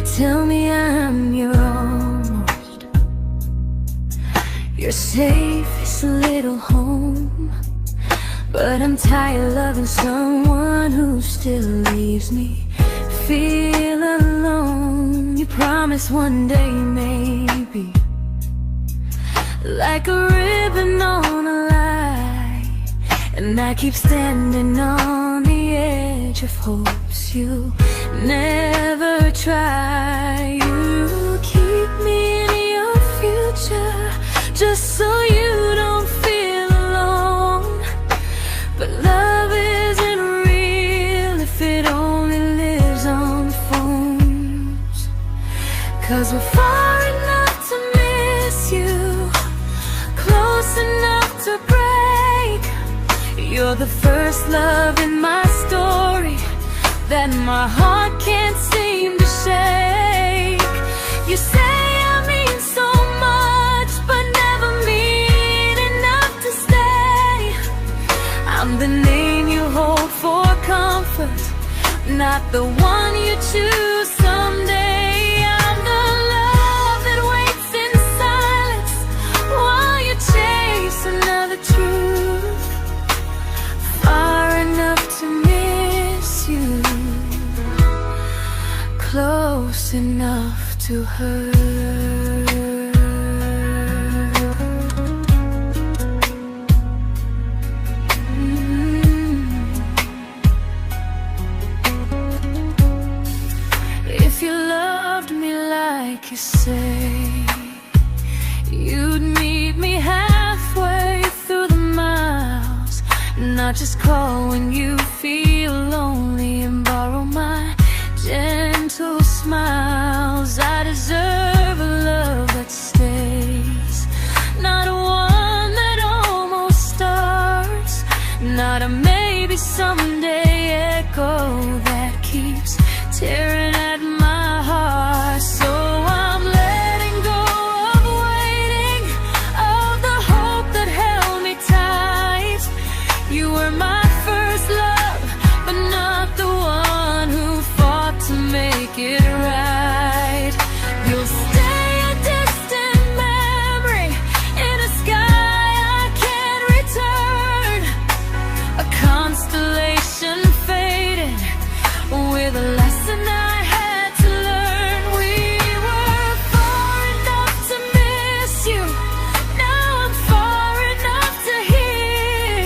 tell me I'm your almost, your safest little home. But I'm tired loving someone who still leaves me feel alone. You promise one day maybe, like a ribbon on a line, and I keep standing on the edge of hopes you never try. You keep me in your future just so you don't feel alone. But love isn't real if it only lives on phones. 'Cause we're far enough to miss you, close enough to break. You're the first love in my story that my heart can't seem to shake. You say I mean so much, but never mean enough to stay. I'm the name you hold for comfort, not the one you choose someday. I'm the love that waits in silence while you chase another truth. Far enough to miss you, close enough to hurt. If you loved me like you say, you'd meet me halfway through the miles, not just call when you feel lonely and borrow my gentle smiles. I deserve a love that stays, not one that almost starts, not a maybe someday echo that keeps tearing at my heart. So I'm letting go of waiting, of the hope that held me tight. You were my first love, but not the one who fought to make it right. You'll stay a distant memory in a sky I can't return, a constellation faded with a lesson I had to learn. We were far enough to miss you, now I'm far enough to hear,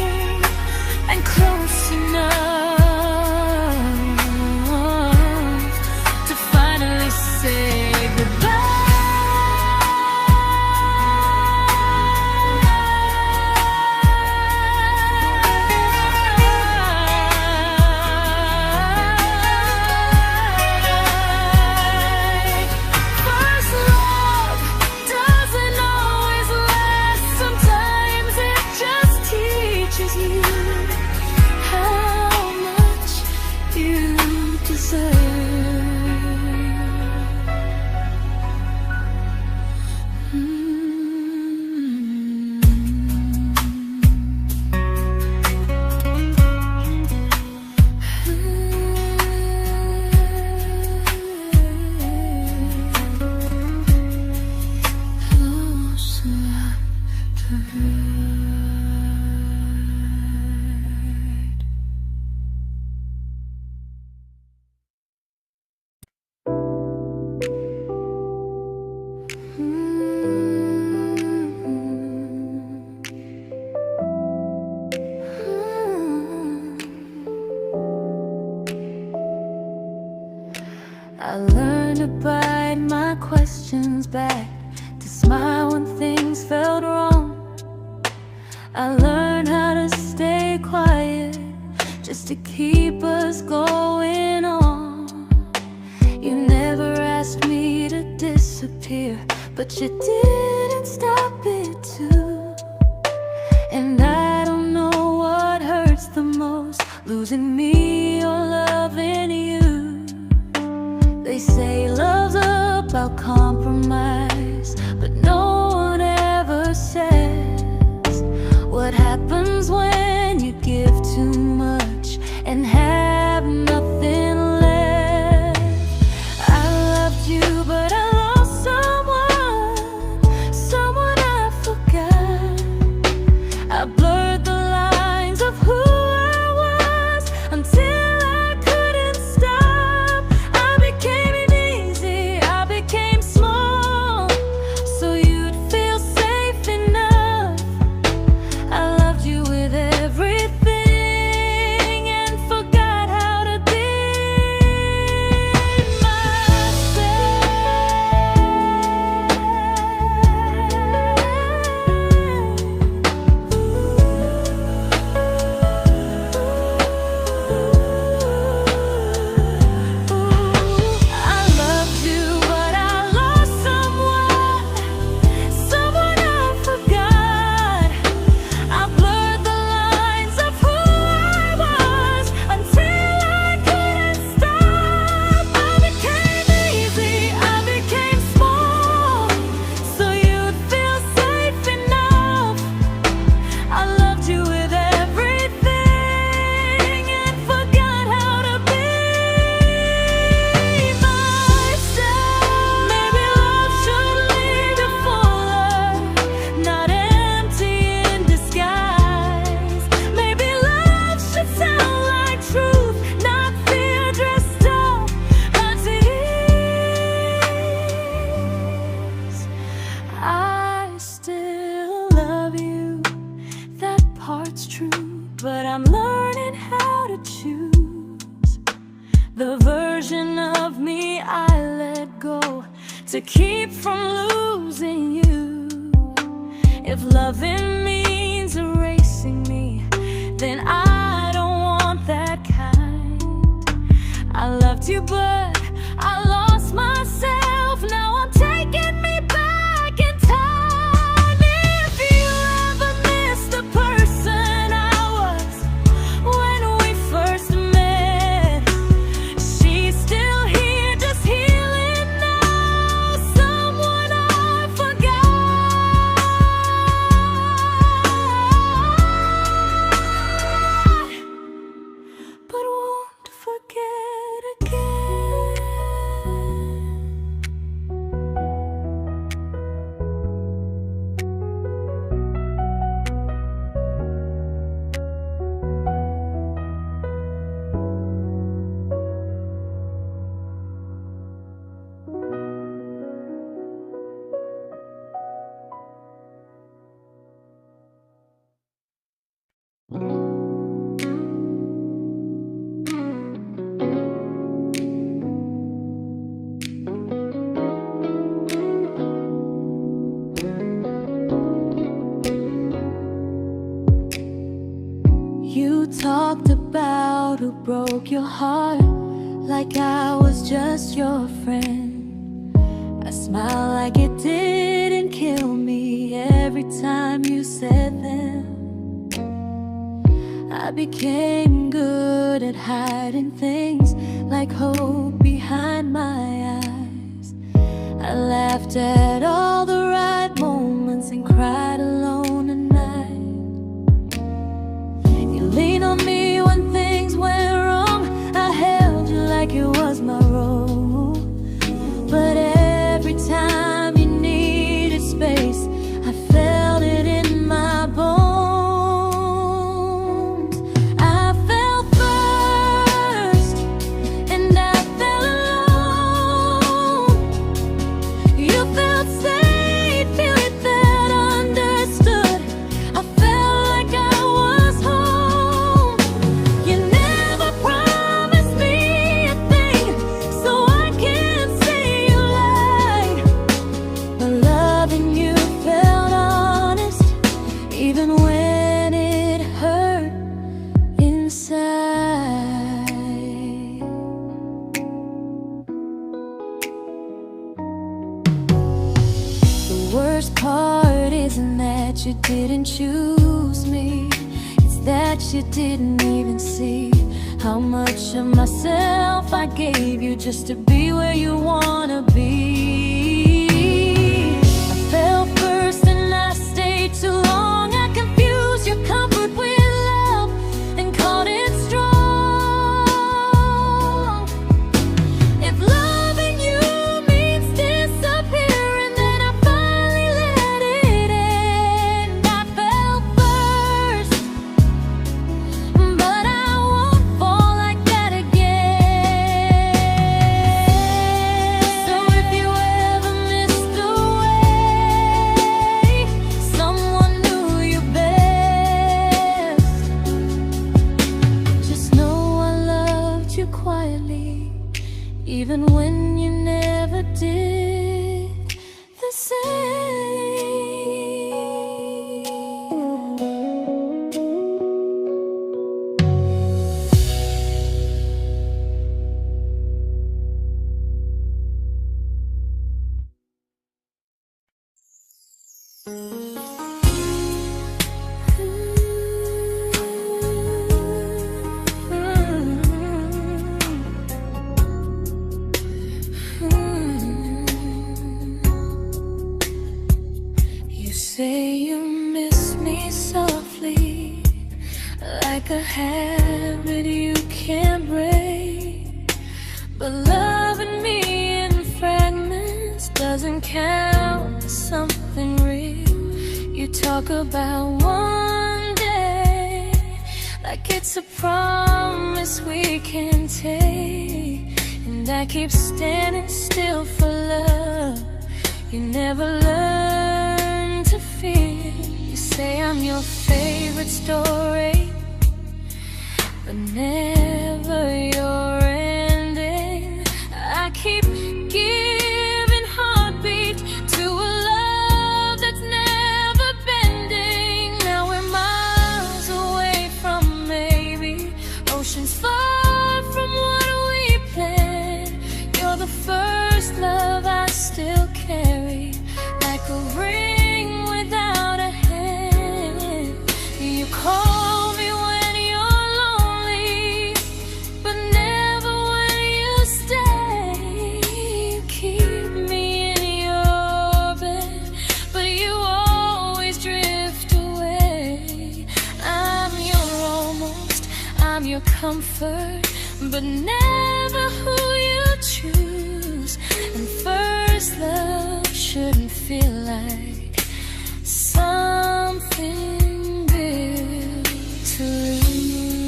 and close enough to finally say goodbye. First love doesn't always last, sometimes it just teaches you how much you deserve. Close enough to hurt. I learned to bite my questions back, to smile when things felt wrong. I learned how to stay quiet just to keep us going on. You never asked me to disappear, but you didn't stop it too. And I don't know what hurts the most, losing me or loving you. They say love's about compromise, but no one ever says what happens when you give too much and have nothing left. I loved you I'm learning how to choose the version of me I let go to keep from losing you. If loving means erasing me, then I don't want that kind. I loved you, but I lost myself. Now I'm taking me back in time. If you ever miss the person I was when we first met, she's still here, just healing now. Someone I forgot, but won't forget again. You talked about who broke your heart, like I was just your friend. I smiled like it didn't kill me every time you said them. I became good at hiding things like hope behind my eyes. I laughed at all the right moments and cried alone at night. You leaned on me when things went wrong. I held you like it was my role. But every time you needed space, I felt it in my bones. I fell first, and I fell alone. You felt safe, feeling that understood. I felt like I was home. You never promised me a thing, so I can't say you lied. But loving you felt honest, even when it hurt inside. The worst part isn't that you didn't choose me, it's that you didn't even see how much of myself I gave you just to be where you wanna be. I fell first and I stayed too long. I confused your comfort with love and called it strong. If loving you means disappearing, then I finally let it end. I fell first, but I won't fall like that again. So if you ever missed the way someone knew you best, just know I loved you quietly, even when you never did the same. You say you miss me softly, like a habit you can't break. But loving me in fragments doesn't count as something real. You talk about one day like it's a promise we can take, and I keep standing still for love. You never learn to feel. You say I'm your favorite story, but never your ending. I keep giving heartbeat to a love that's never bending. Now we're miles away from maybe, oceans far from what we planned. You're the first love I still carry, like a ring without a hand. You call me when you're lonely, but never when you stay. You keep me in your bed, but you always drift away. I'm your almost, I'm your comfort, but never who you choose. And first love shouldn't feel like something built to lose.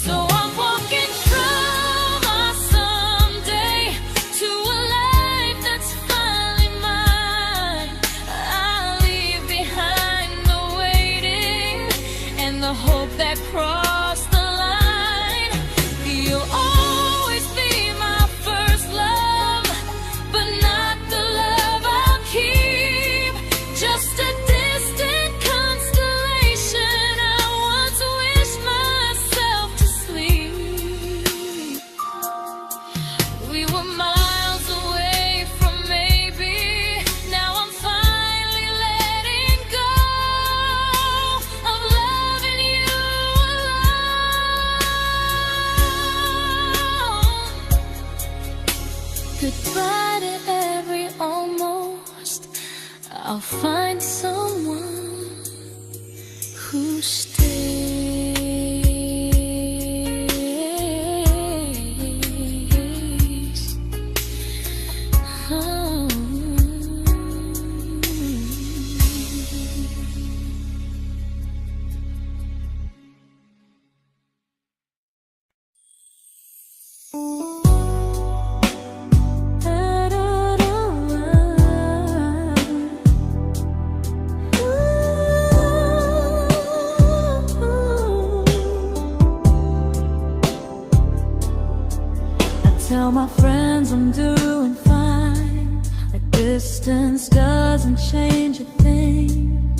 So I'm walking through my someday to a life that's finally mine. I'll leave behind the waiting and the hope that crossed the line. You'll always be my first love, but not the love I'll keep. Just a distant constellation I once wished myself to sleep. We were miles away from maybe, now I'm finally letting go of loving you alone. Goodbye to every almost, I'll find someone who stays. Oh. Tell my friends I'm doing fine, like distance doesn't change a thing.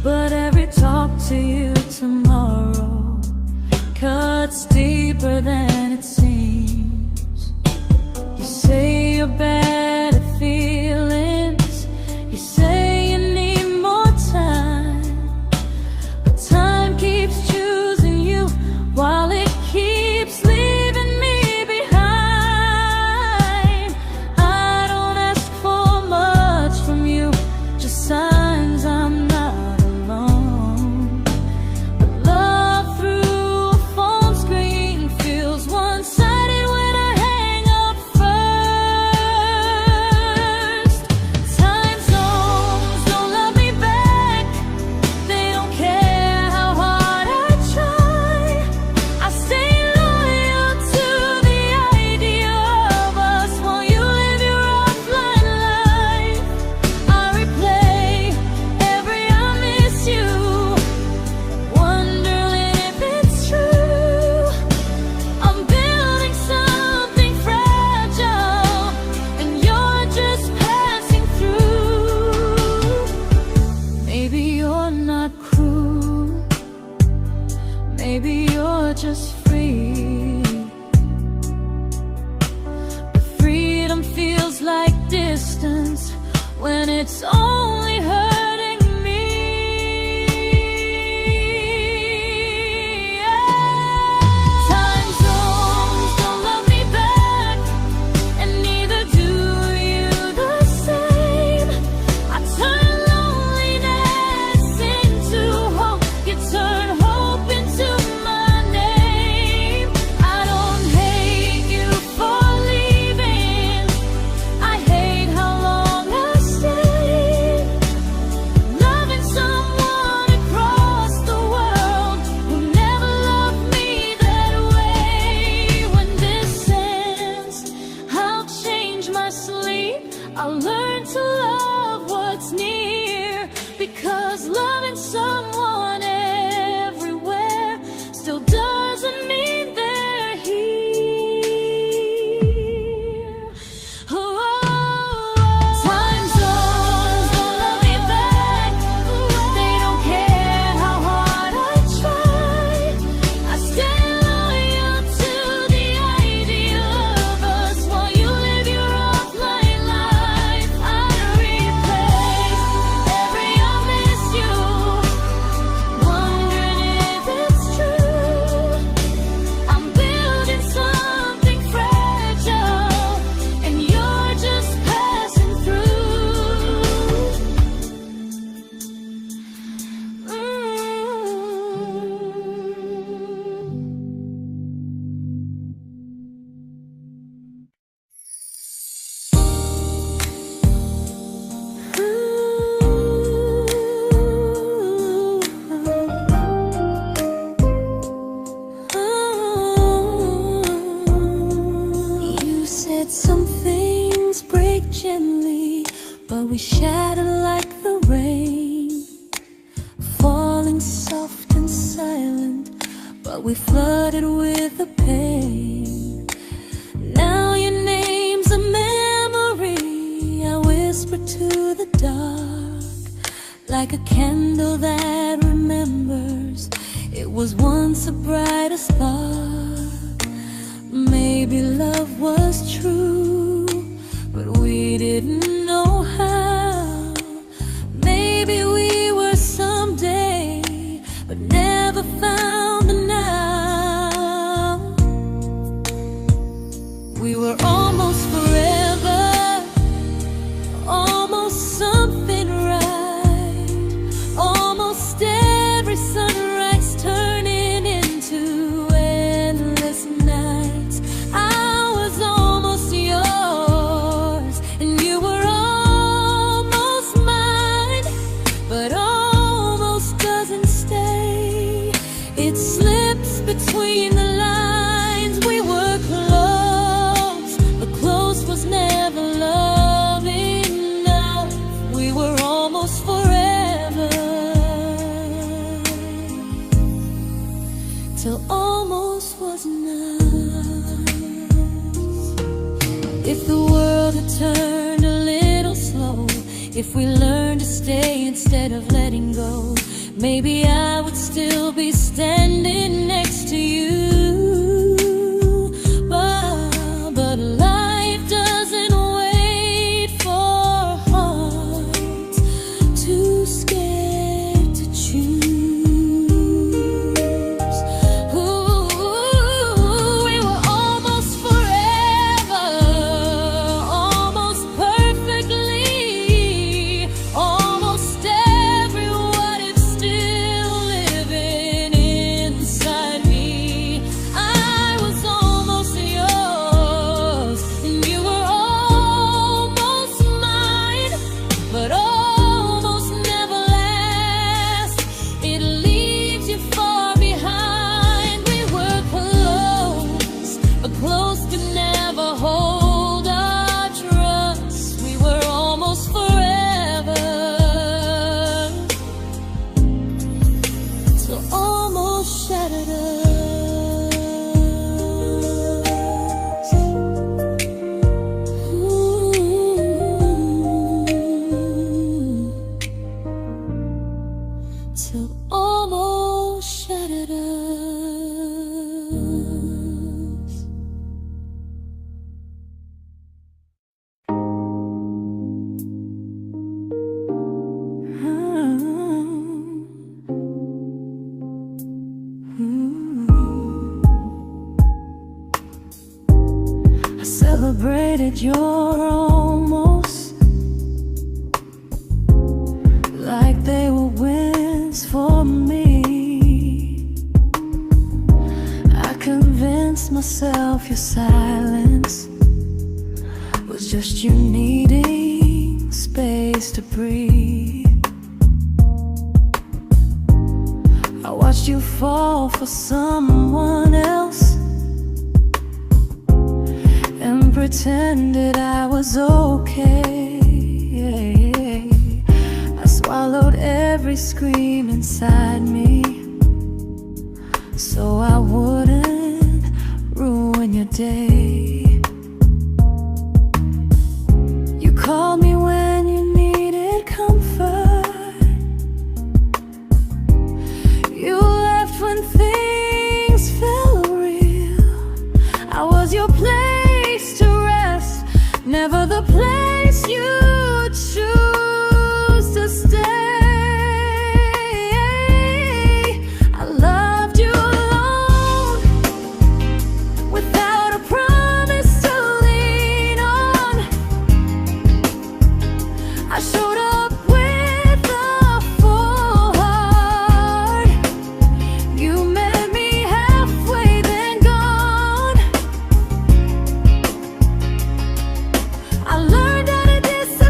But every talk to you tomorrow cuts deeper than it seems. You say you're bad at feelings, you say you need more time, but time keeps choosing you while it keeps leaving me behind. I don't ask for much from you, just signs I'm not alone. But love through a phone screen feels one-sided when I hang up first. Time zones don't love me back, they don't care how hard I try. I stay loyal to the idea of us while you live your offline life. I replay every I miss you, wondering if it's true. I'm building something fragile, and you're just passing through. Maybe you're not cruel, maybe you're just free. But freedom feels like distance when it's only hurting me. Time zones don't love me back, and neither do you the same. I turn loneliness into hope, you turn hope into my name. I don't hate you for leaving, I hate how long I stayed. we shattered like the rain, falling soft and silent, but we flooded with the pain. Now your name's a memory I whisper to the dark, like a candle that remembers it was once a brighter spark. Maybe love was true, but we didn't know how. Maybe we were someday, but never found the now. We were almost forever, almost something right, almost every sunrise turning into endless nights. I was almost yours, and you were almost mine, but almost doesn't stay. It slips between the lines. We were close, but close was never love enough. We were almost forever, till almost was enough. If the world had turned a little slow, if we learned to stay instead of letting go, maybe I would still be standing next to you. But life doesn't wait for hearts too scared to choose. Ooh, we were almost forever, almost perfectly, almost every what if still living inside me. I was almost yours, and you were almost mine, but almost never lasts. It leaves you far behind. We were close, but close could never hold our trust. We were almost forever, till almost shattered us. Ooh, till almost shattered us. I celebrated your almost like they were wins for me. I convinced myself your silence was just you needing space to breathe. I watched you fall for someone else and pretended I was okay. I swallowed every scream inside me so I wouldn't ruin your day. You called me when you needed comfort. You left when things felt real. I was your place to rest, never the place you choose to stay. I loved you alone, without a promise to lean on. I showed up with a full heart. You met me halfway, then gone. I learned how to disappear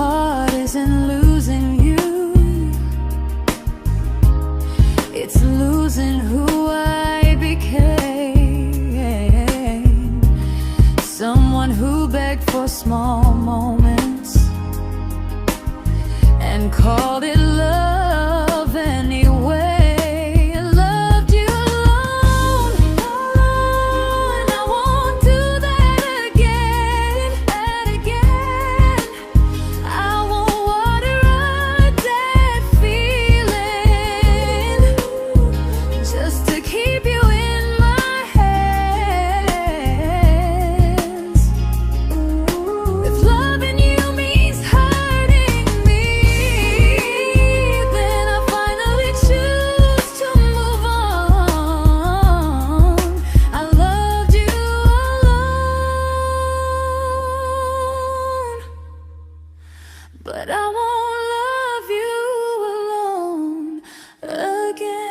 heart isn't losing you, it's losing who I became. Someone who begged for small moments and called it love anyway. Loved you alone, and I won't do that again, and again. I won't water a dead feeling just to keep you in my hands. If loving you means hurting me, then I finally choose to move on. I loved you alone, but I won't love you alone again.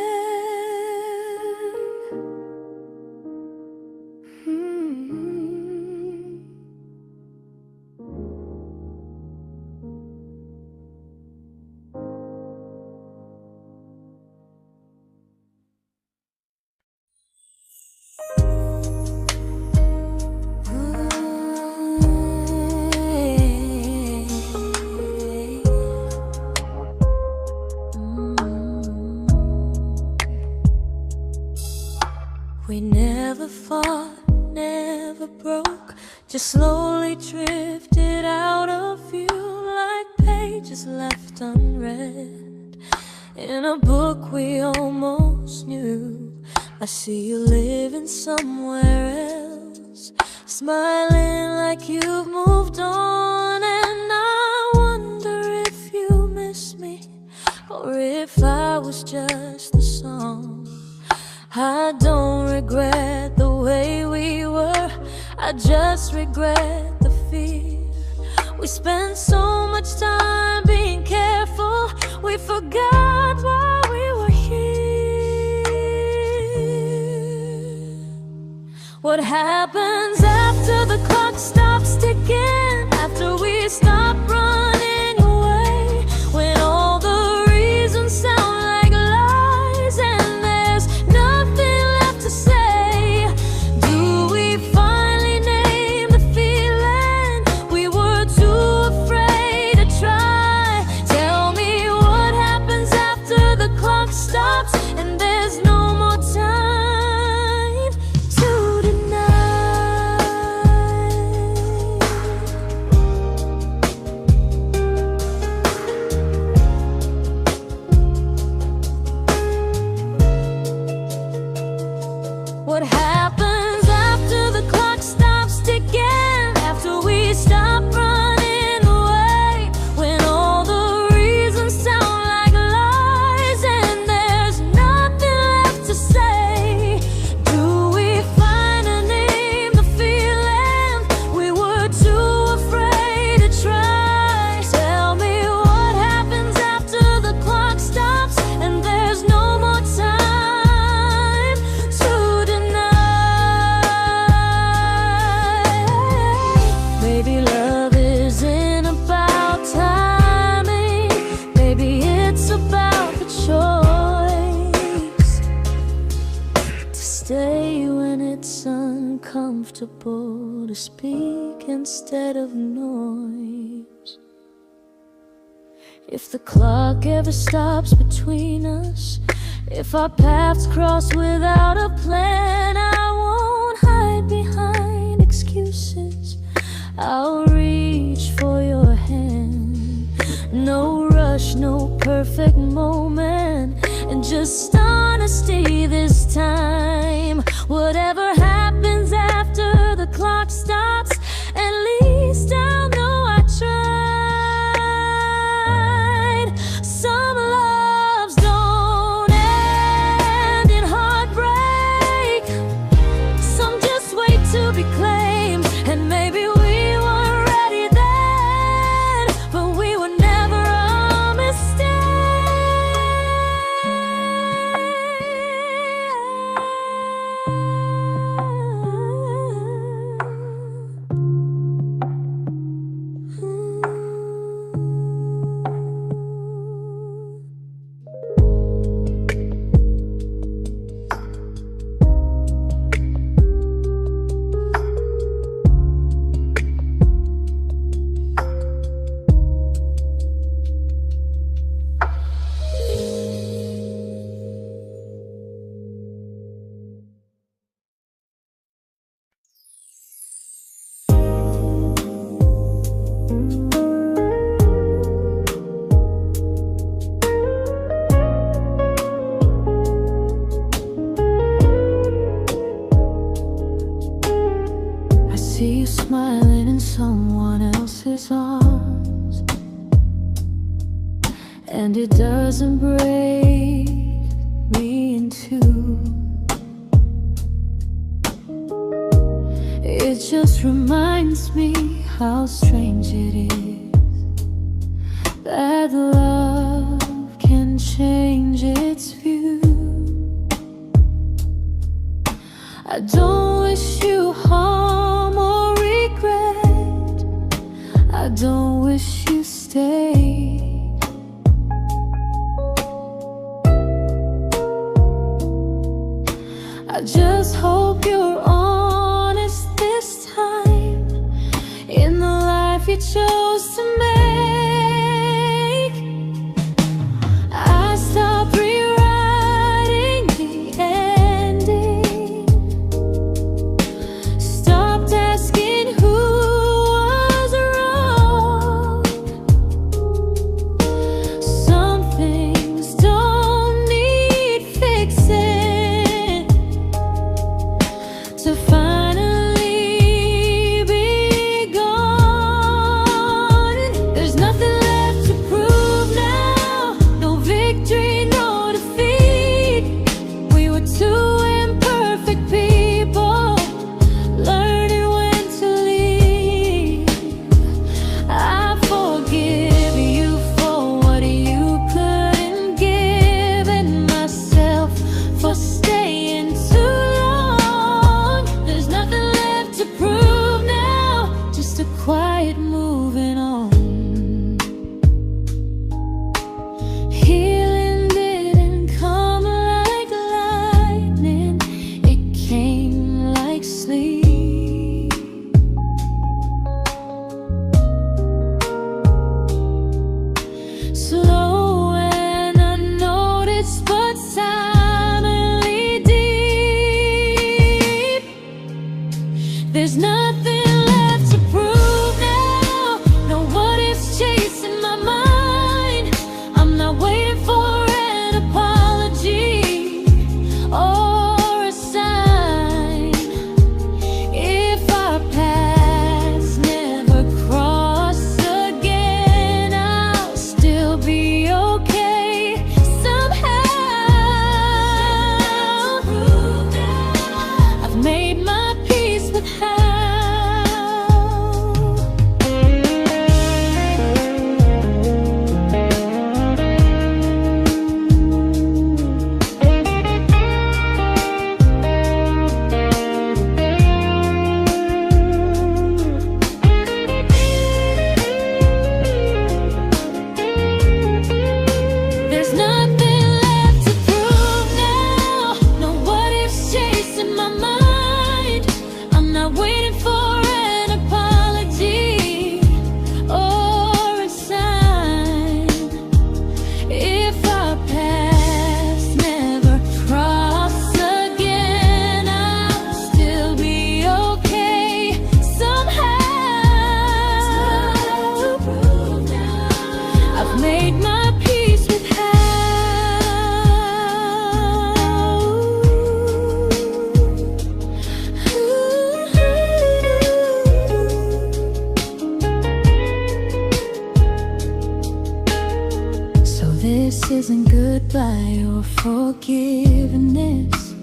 We never fought, never broke, just slowly drifted out of view like pages left unread in a book we almost knew. I see you living somewhere else, smiling like you've moved on, and I wonder if you miss me or if I was just a song. I don't regret the way we were, I just regret the fear. We spent so much time being careful, we forgot why we were here. What happens after the clock stops ticking, after we stop running away, when all the reasons sound like lies and there's nothing left to say? Do we finally name the feeling we were too afraid to try? Tell me what happens after the clock stops and there's no more time to deny. What happens after the clock stops ticking, after we stop running away, when all the reasons sound like lies and there's nothing left to say? Do we finally name the feeling we were too afraid to try? Tell me what happens after the clock stops and there's no more time to deny. Maybe love isn't about timing, maybe it's about the choice to stay when it's uncomfortable, to speak instead of noise. If the clock ever stops between us, if our paths cross without a plan, I won't hide behind excuses, I'll reach for your hand. No rush, no perfect moment, and just honesty this time. Whatever happens after the clock stops, at least I'll know I tried. Some loves don't end in heartbreak, some just wait to be claimed, and maybe we weren't ready then, but we were never a mistake. and it doesn't break me in two. It just reminds me how strange it is that love can change its view. I don't wish you harm or regret. I don't wish you stay. I just hope you're honest this time in the life you chose to make. I stopped rewriting the ending, stopped asking who was wrong. Some things don't need fixing to finally be gone. There's nothing left to prove now, no victory, no defeat. We were two imperfect people, learning when to leave. I forgive you for what you couldn't give, and myself for staying too long. There's nothing left to prove now, just a quiet moving on. Healing didn't come like lightning, it came like sleep. Slow and unnoticed, but silently deep. There's nothing left to prove now, no what ifs chasing my mind. I'm not waiting for an apology or a sign. If our paths never cross again, I'll still be okay somehow. I've made my peace with how. There's nothing left to prove now, no what ifs chasing my mind. I'm not waiting for an apology or a sign. If our paths never cross again, I'll still be okay somehow. I've made my peace with how. So this isn't goodbye or forgiveness,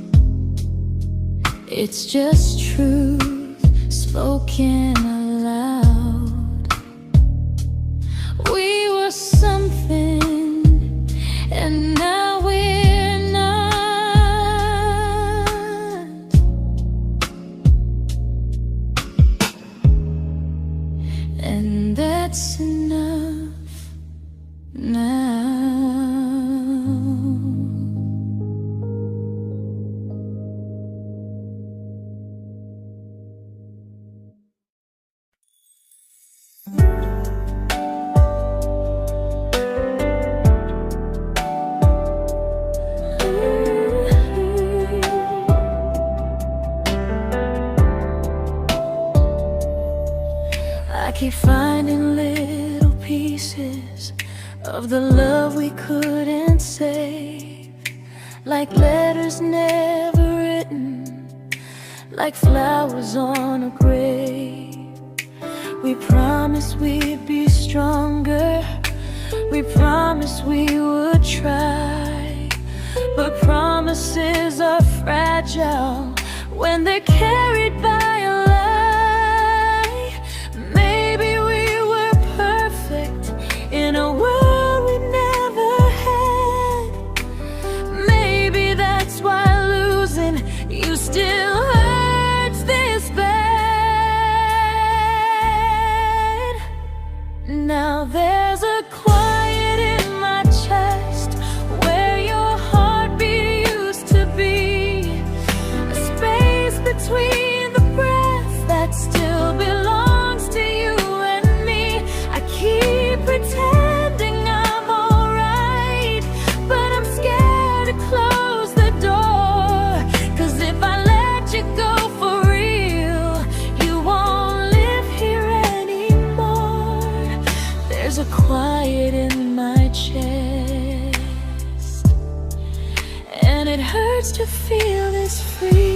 it's just truth spoken aloud. We were something, and now we're not. And that's enough now. I keep finding little pieces of the love we couldn't save, like letters never written, like flowers on a grave. We promised we'd be stronger, We promised we would try, but promises are fragile when they're carried by a lie. Maybe we were perfect in a world we never had. Maybe that's why losing you still hurts this bad. Now there's a quiet in my chest where your heartbeat used to be, a space between the breath that still belongs to you and me. I keep pretending I'm alright, but I'm scared to close the door. 'Cause if I let you go for real, you won't live here anymore. There's a quiet in my chest, and it hurts to feel this free.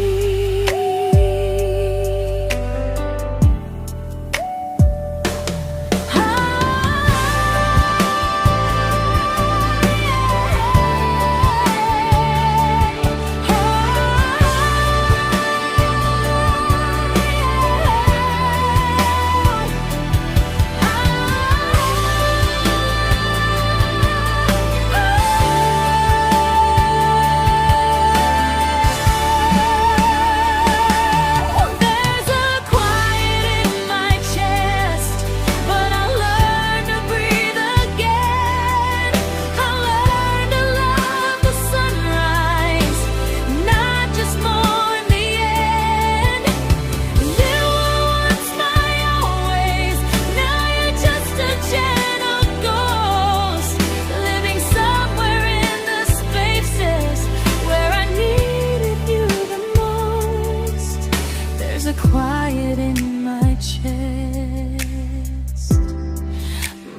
Quiet in my chest,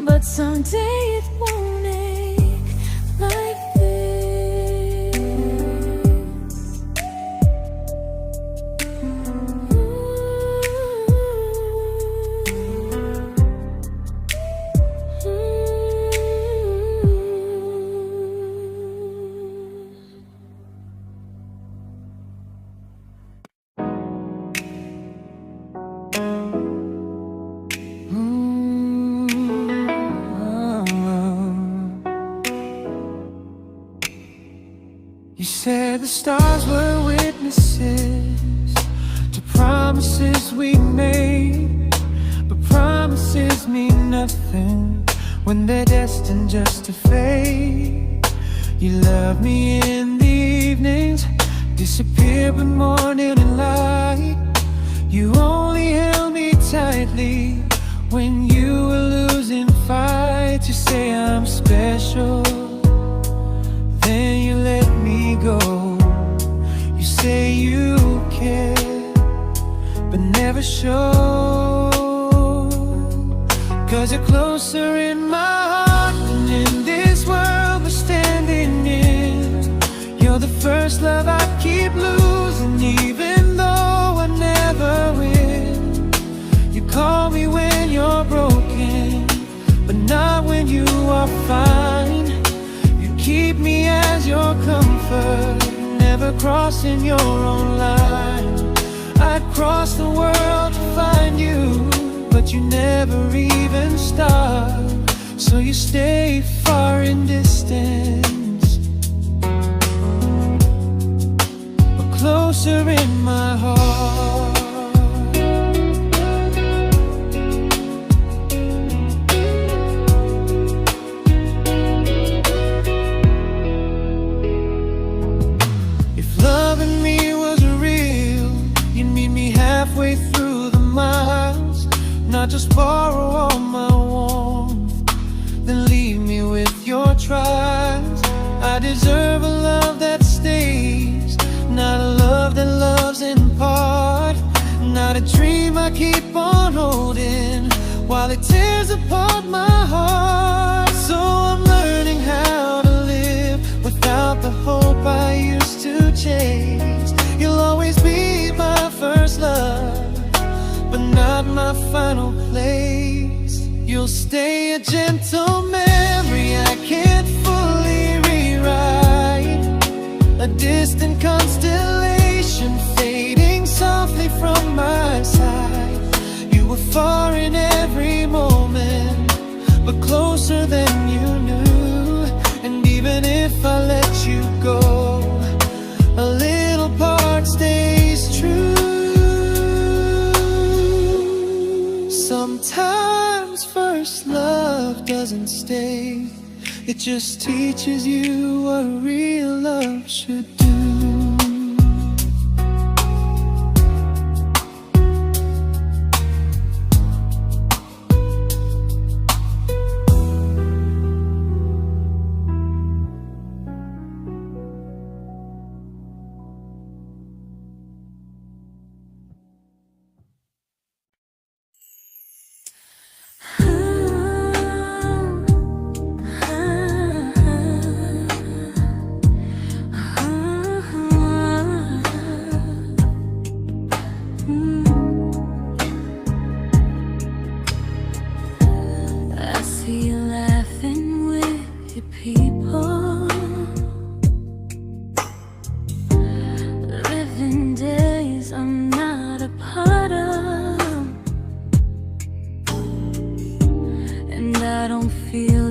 but someday it won't ache like this. You said the stars were witnesses to promises we made, but promises mean nothing when they're destined just to fade. You love me in the evenings, disappear when morning and light. You only held me tightly when you were losing fights. You say I'm special, then you let me go. You say you care, but never show. 'Cause you're closer in my heart than in this world we're standing in. You're the first love I keep losing, even though I never win. You call me when you're broken, but not when you are fine. Keep me as your comfort, never crossing your own line. I'd cross the world to find you, but you never even start. So you stay far in distance, but closer in my heart. Halfway through the miles, not just borrow all my warmth, then leave me with your trials. I deserve a love that stays, not a love that loves in part. Not a dream I keep on holding while it tears apart my heart. So I'm learning how to live without the hope I used to chase. You'll always be my first love, but not my final place. You'll stay a gentle memory distant constellation fading softly from my side. You were far in every moment, but closer than you knew. And even if I let you go, a little part stays true. Sometimes first love doesn't stay, it just teaches you what real love should do.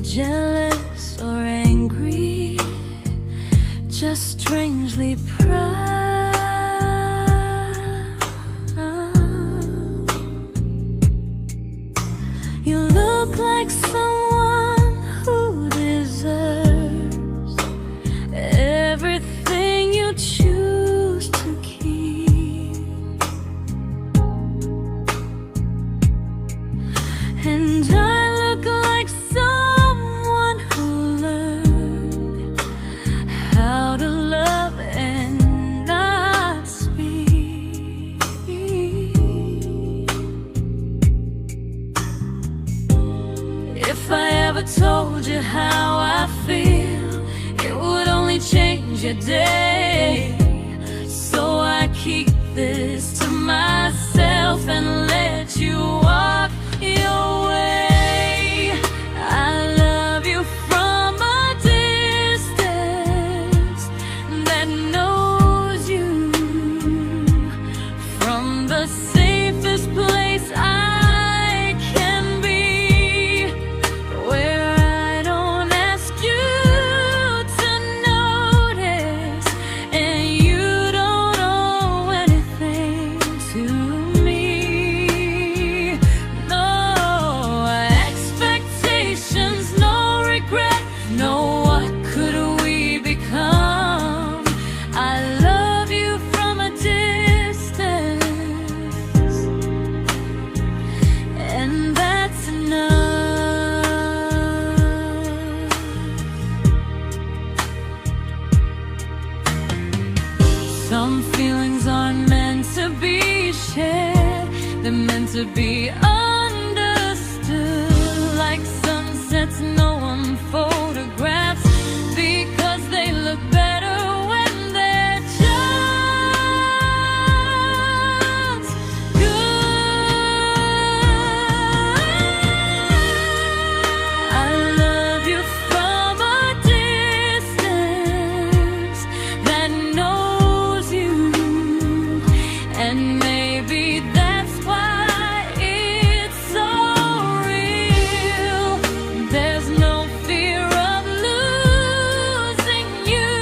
Jealous or angry, just strangely proud. You look like someone who deserves everything you choose to keep. And I look like someone who learned how to love and not speak. If I ever told you how I feel, it would only change your day. So I keep this to myself and let you walk your way. I love you from a distance that knows you, from the safest place I can be, where I don't ask you to notice and you don't owe anything to me. No expectations, no regret, no what could we become. I love you from a distance, and that's enough. Some feelings aren't meant to be shared, they're meant to be understood. Like sunsets no one photographs, because they look better when they're just good. I love you from a distance that knows you, and maybe that's why it's so real. There's no fear of losing you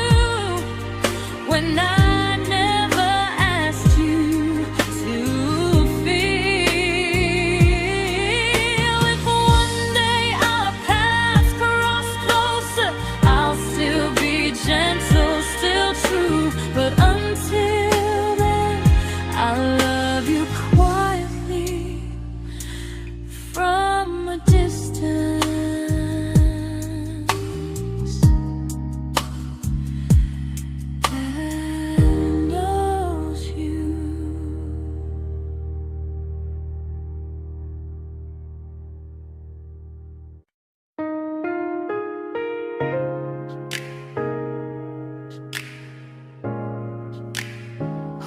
when I never asked you to feel. If one day our paths cross closer, I'll still be gentle, still true. But until then, I love you quietly from a distance that knows you.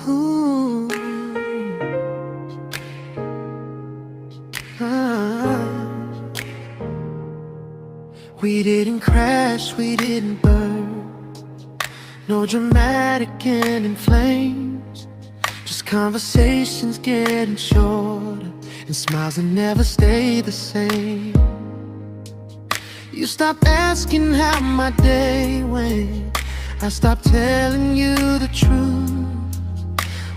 Ooh. Ah. We didn't crash, we didn't burn. No dramatic ending flames, just conversations getting shorter, and smiles that never stay the same. You stopped asking how my day went, I stopped telling you the truth.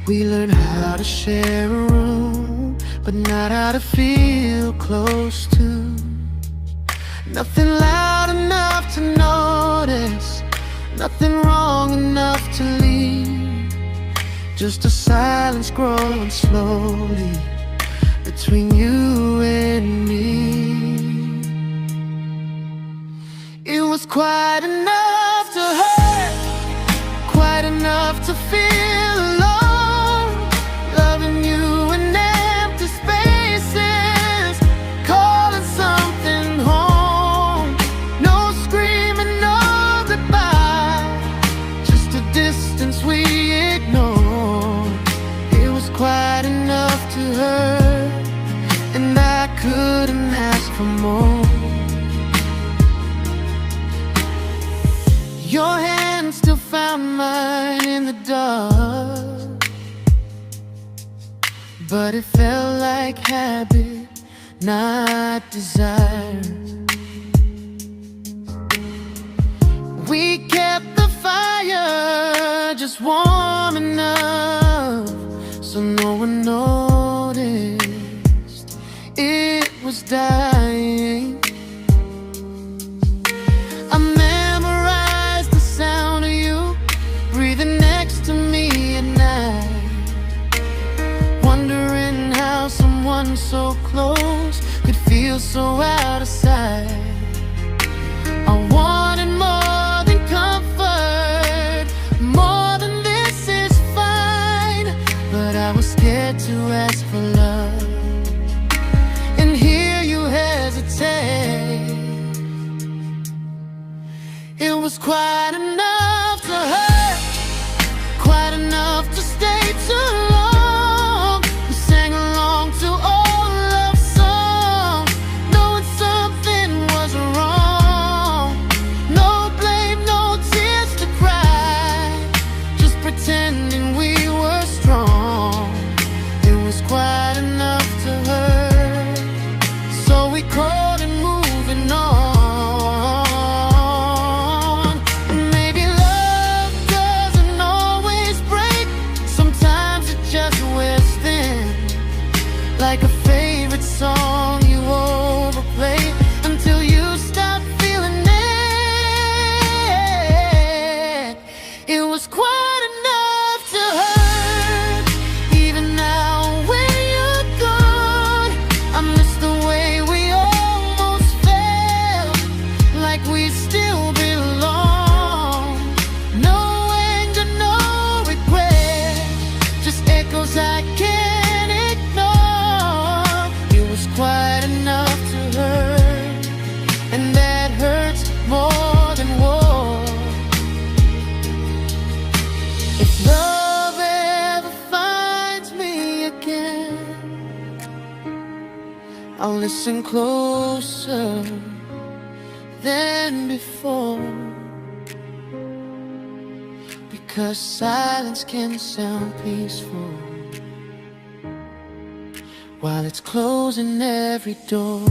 We learned how to share a room, but not how to feel close to. Nothing loud enough to notice, nothing wrong enough to leave. Just a silence growing slowly between you and me. It was quite enough to hurt, quite enough to feel alone. Loving you in empty spaces, calling something home. No screaming, no goodbye, just a distance we ignored. It was quite enough to hurt, and I couldn't ask for more. Your hand still found mine in the dark, but it felt like habit, not desire. We kept the fire just warm enough so no one noticed it was dying. I memorized the sound of you breathing next to me at night, wondering how someone so close could feel so out of sight. I wanted more than comfort, more than this is fine, but I was scared to ask for love, and here you hesitate. It was quite enough to hurt, quite enough to stay too long. We sang along to old love songs, knowing something was wrong. No blame, no tears to cry, just pretending we were strong. It was quite enough to hurt, so we called it moving on. Maybe love doesn't always break, sometimes it just wears thin, like a favorite song you overplay until you stop feeling it. It was quite enough to hurt, even now when you're gone. I miss the way we almost felt, like we still belong. No anger, no regret, just echoes I can't ignore. It was quite enough to hurt, and that hurts more than war. If love ever finds me again, I'll listen closer than before, because silence can sound peaceful while it's closing every door.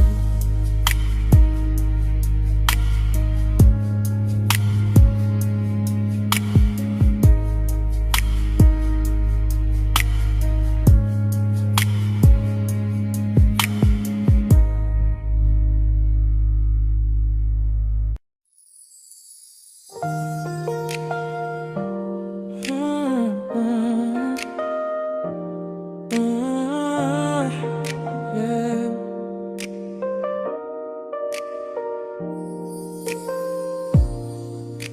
Yeah.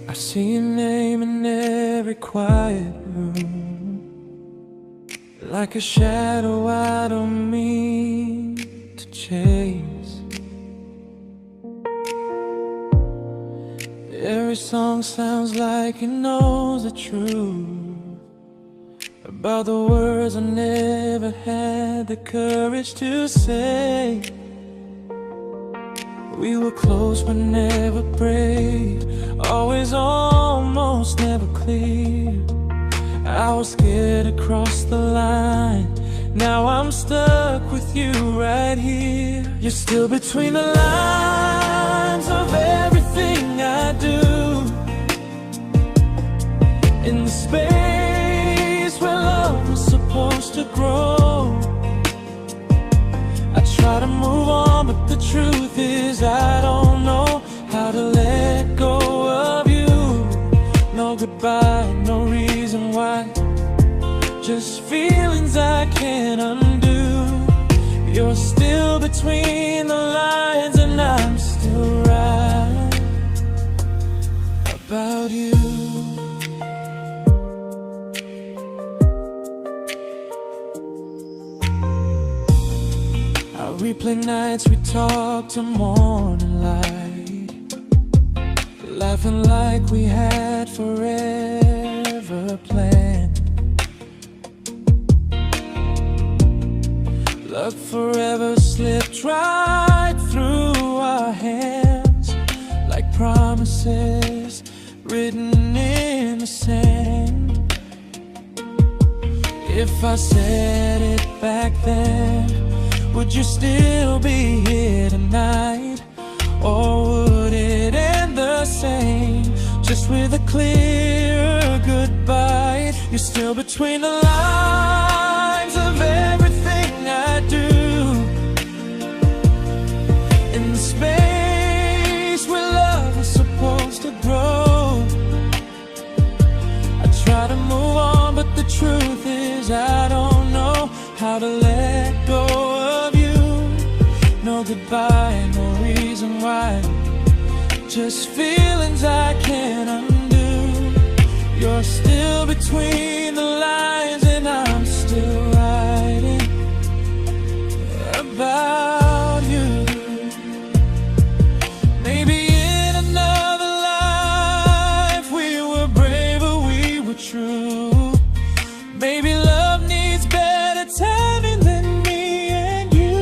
I see your name in every quiet room, like a shadow I don't mean to chase. Every song sounds like it knows the truth about the words I never had the courage to say. We were close but never brave, always almost, never close. clear. I was scared to cross the line. Now I'm stuck with you right here. You're still between the lines of everything I do. In the space where love was supposed to grow. I try to move on, but the truth is I don't know how to let go of you. No goodbye, no reason why. Just feelings I can't undo. You're still between the lines, and I'm still right about you. I replay nights we talk till morning light, laughing like we had forever planned. Luck forever slipped right through our hands, like promises written in the sand. If I said it back then, would you still be here tonight? Or would it end the same, just with a clear goodbye? You're still between the lines of everything I do. In the space where love was supposed to grow. I try to move on, but the truth is I don't know how to let go of you. No goodbye, no reason why. Just feelings I can't undo. You're still between the lines, and I'm still writing about you. Maybe in another life we were braver, we were true. Maybe love needs better timing than me and you.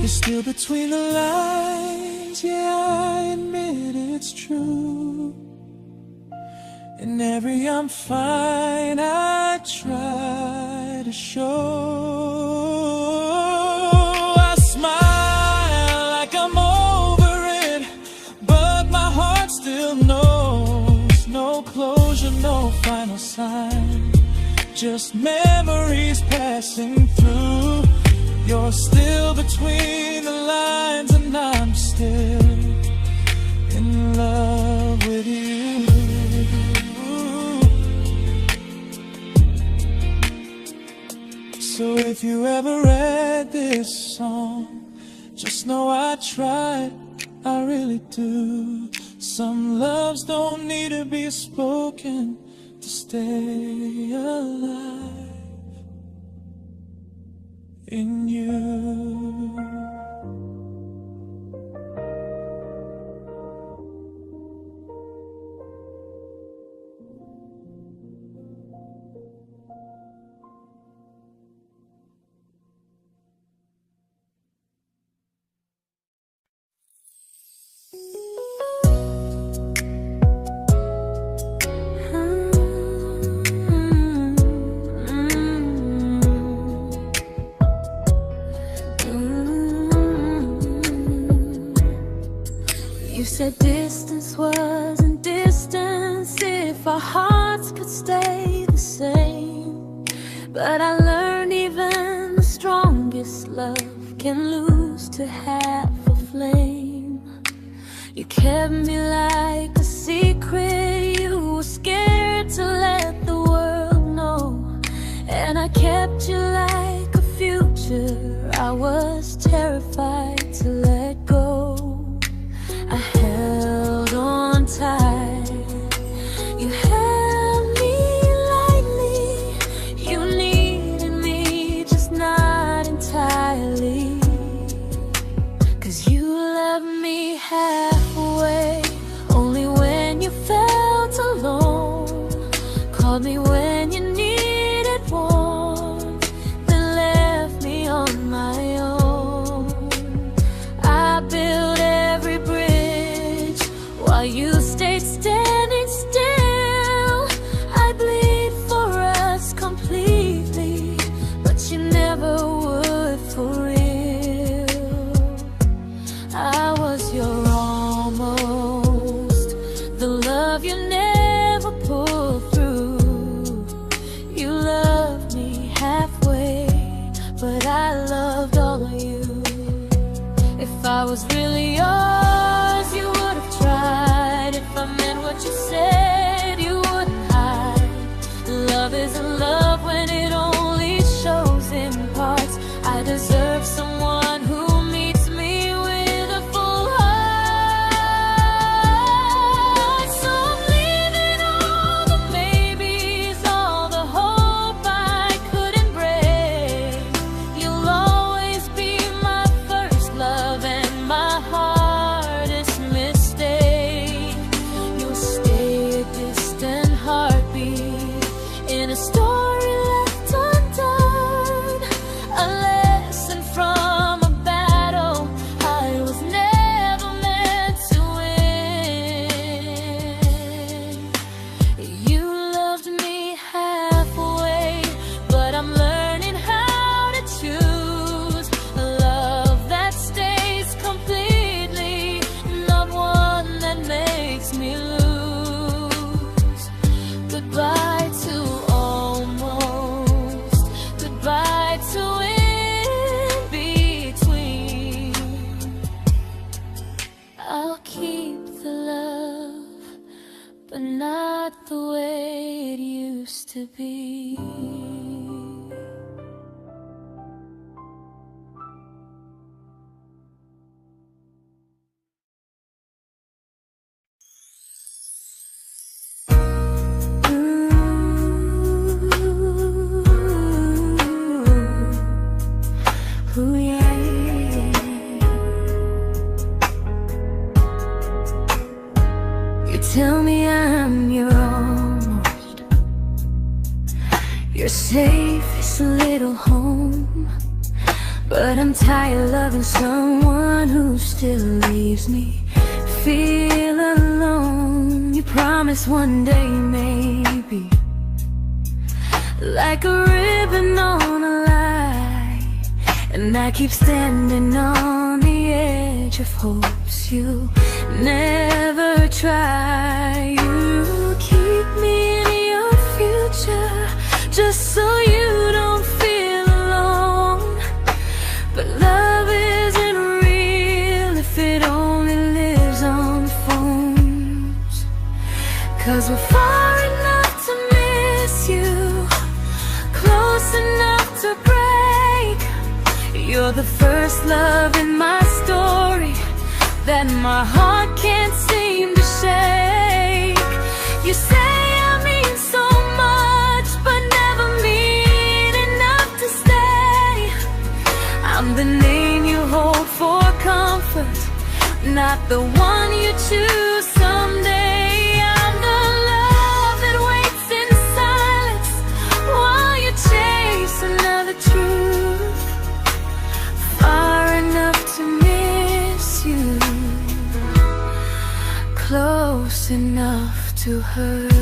You're still between the lines, yeah, I admit it's true. In every I'm fine I try to show. I smile like I'm over it, but my heart still knows. No closure, no final sign, just memories passing through. You're still between the lines, and I'm still in love with you. So if you ever read this song, just know I tried, I really do. Some loves don't need to be spoken to stay alive in you. You said distance wasn't distance if our hearts could stay the same. But I learned even the strongest love can lose to half a flame. You kept me like a secret you were scared to let the world know. And I kept you like a future I was terrified to let go. I held on tight, you held me lightly. You needed me, just not entirely. 'Cause you loved me halfway, only when you felt alone. Called me when you needed warmth, then left me on my own. I built every bridge while you stayed standing still. love you never pulled through. You loved me halfway, but I loved all of you. If I was really yours, you would have tried. If I meant what you said, you wouldn't hide. Love isn't love when it only shows in parts. I deserve someone who meets me with a full heart. So I'm leaving all the maybes, all the hope I couldn't break. You'll always be my first love and my hardest mistake. You'll stay a distant heartbeat in a story left undone, a lesson from a battle I was never meant to win. You loved me halfway, but I'm learning how to choose a love that stays completely, not one that makes me lose. Goodbye to almost, goodbye to in between. I'll keep the love, but not the way it used to be. Ooh, yeah, yeah. You tell me I'm your almost, your safest little home, but I'm tired loving someone who still leaves me feel alone. You promise one day maybe, like a ribbon on a line, and I keep standing on the edge of hopes you never try. You keep me in your future just so you don't feel alone. But love isn't real if it only lives on phones. 'Cause we're far enough to miss you, close enough to break. You're the first love in my story that my heart can't seem to shake. You say I mean so much, but never mean enough to stay. I'm the name you hold for comfort, not the one you choose someday. I'm the love that waits in silence while you chase another truth. Far enough to miss you, close enough to hurt.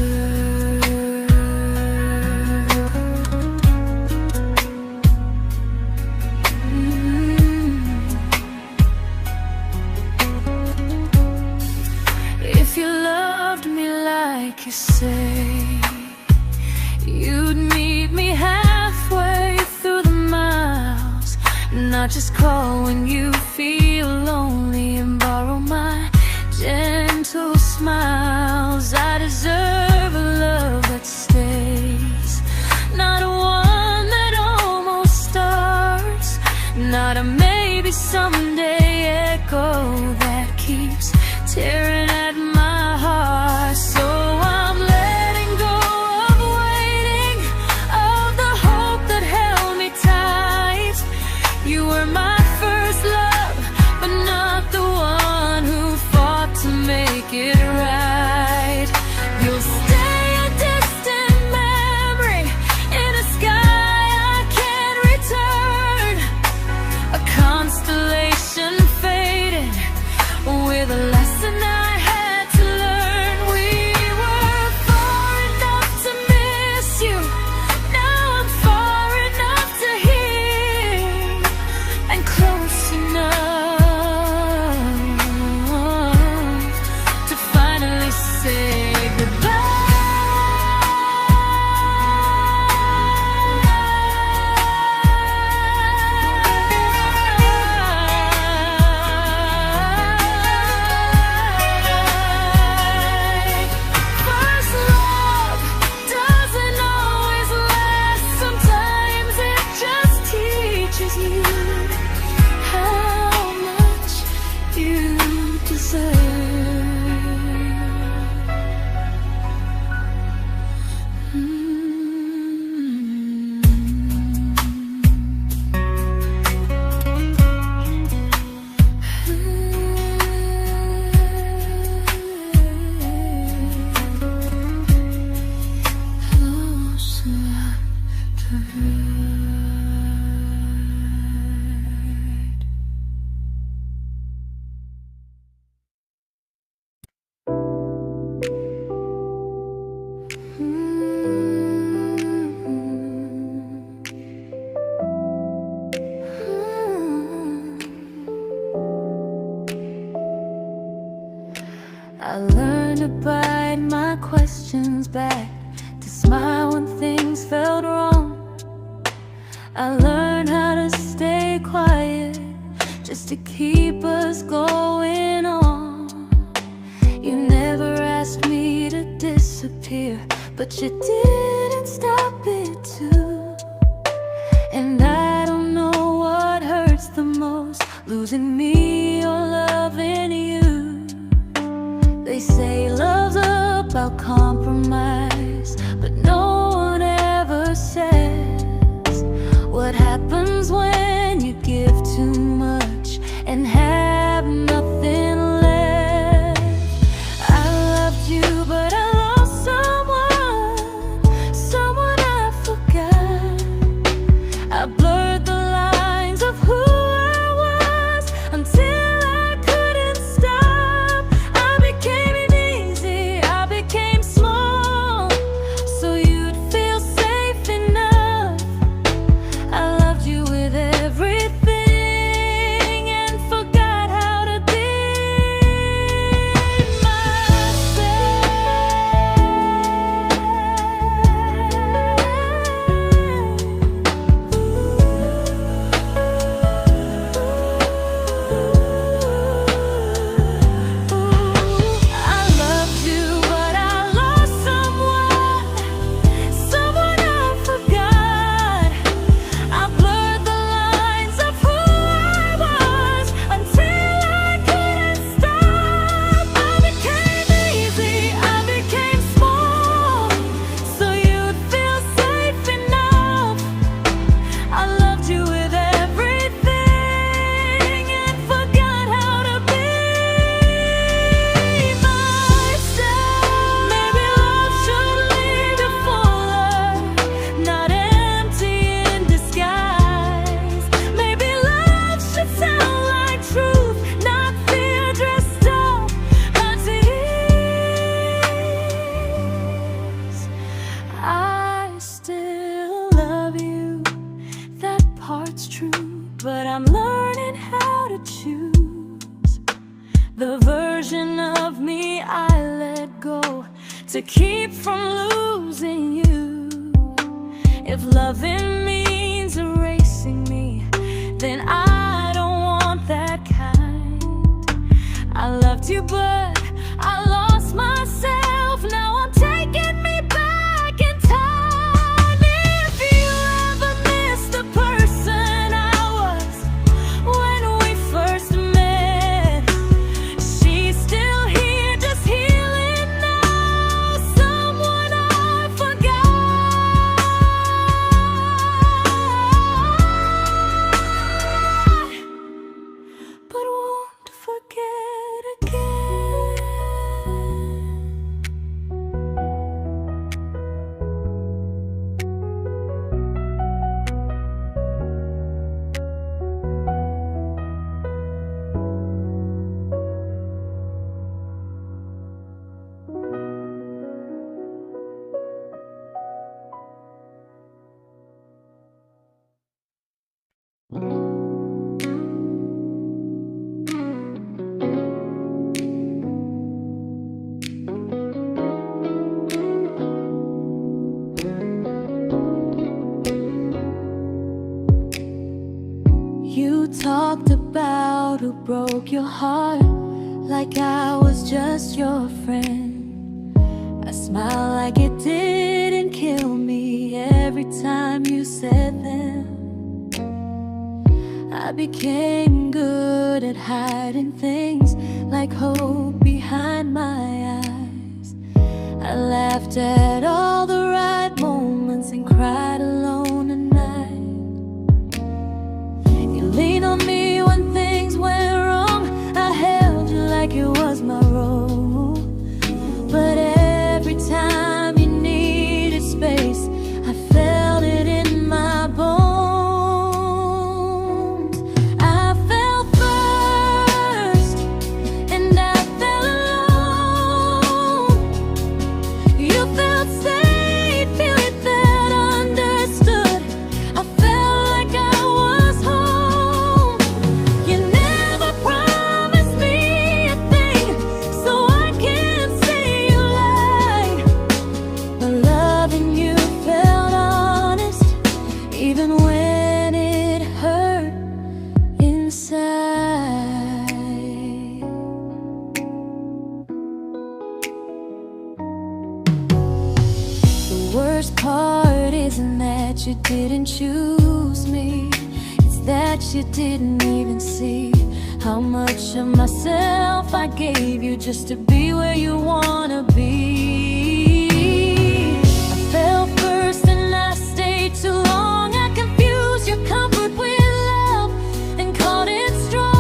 If you loved me like you say, you'd meet me halfway through the miles, not just call when you feel lonely and borrow my gentle smiles. I deserve a love that stays, not one that almost starts, not a maybe someday echo that keeps tearing at my heart. So I'm letting go of waiting, of the hope that held me tight. You were my first love, but not the one I learned to bite my questions back, to smile when things felt wrong. I learned how to stay quiet, just to keep us going on. You never asked me to disappear, but you didn't stop it too. And I don't know what hurts the most, losing me or loving you. They say love's about compromise, but no one ever says what happens when you give too much and have nothing left. I loved you, but I lost someone I forgot. I blurred the lines of who I was until I couldn't stop. I became easy, I became small, so you'd feel safe enough. I loved you with everything and forgot how to be I loved you, but I lost someone I forgot. I blurred the lines of who I was until I couldn't stop. I became easy, I became small, so you'd feel safe enough. I loved you with everything and forgot how to be myself. Maybe love should lead you fuller, not empty in disguise. Maybe love should sound like truth, not fear dressed up as ease. I still love you, that part's true, but I'm learning how to choose the version of me I let go to keep from losing you. If loving means erasing me, then I don't want that kind. I loved you, but I lost myself. Now I'm taking me back in time. If you ever missed the person I was when we first met, she's still here, just healing now. Someone I forgot, but won't forget again. You talked about who broke your heart, like I was just your friend. I smile like it didn't kill me every time you said them. I became good at hiding things like hope behind my eyes. I laughed at all the right moments and cried alone at night. You leaned on me when things went wrong. I held you like it was my role. But every time you needed space, I felt it in my bones. I fell first, and I fell alone. You felt safe. worst part isn't that you didn't choose me, it's that you didn't even see how much of myself I gave you just to be where you wanna be. I fell first and I stayed too long. I confused your comfort with love and called it strong.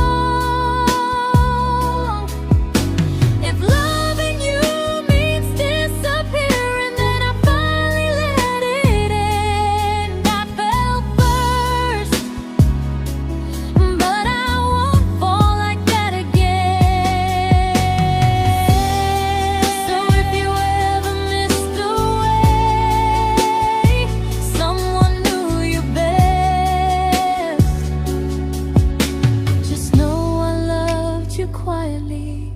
If loving you means disappearing, then I finally let it end. I fell first, but I won't fall like that again. So if you ever missed the way someone knew you best, just know I loved you quietly,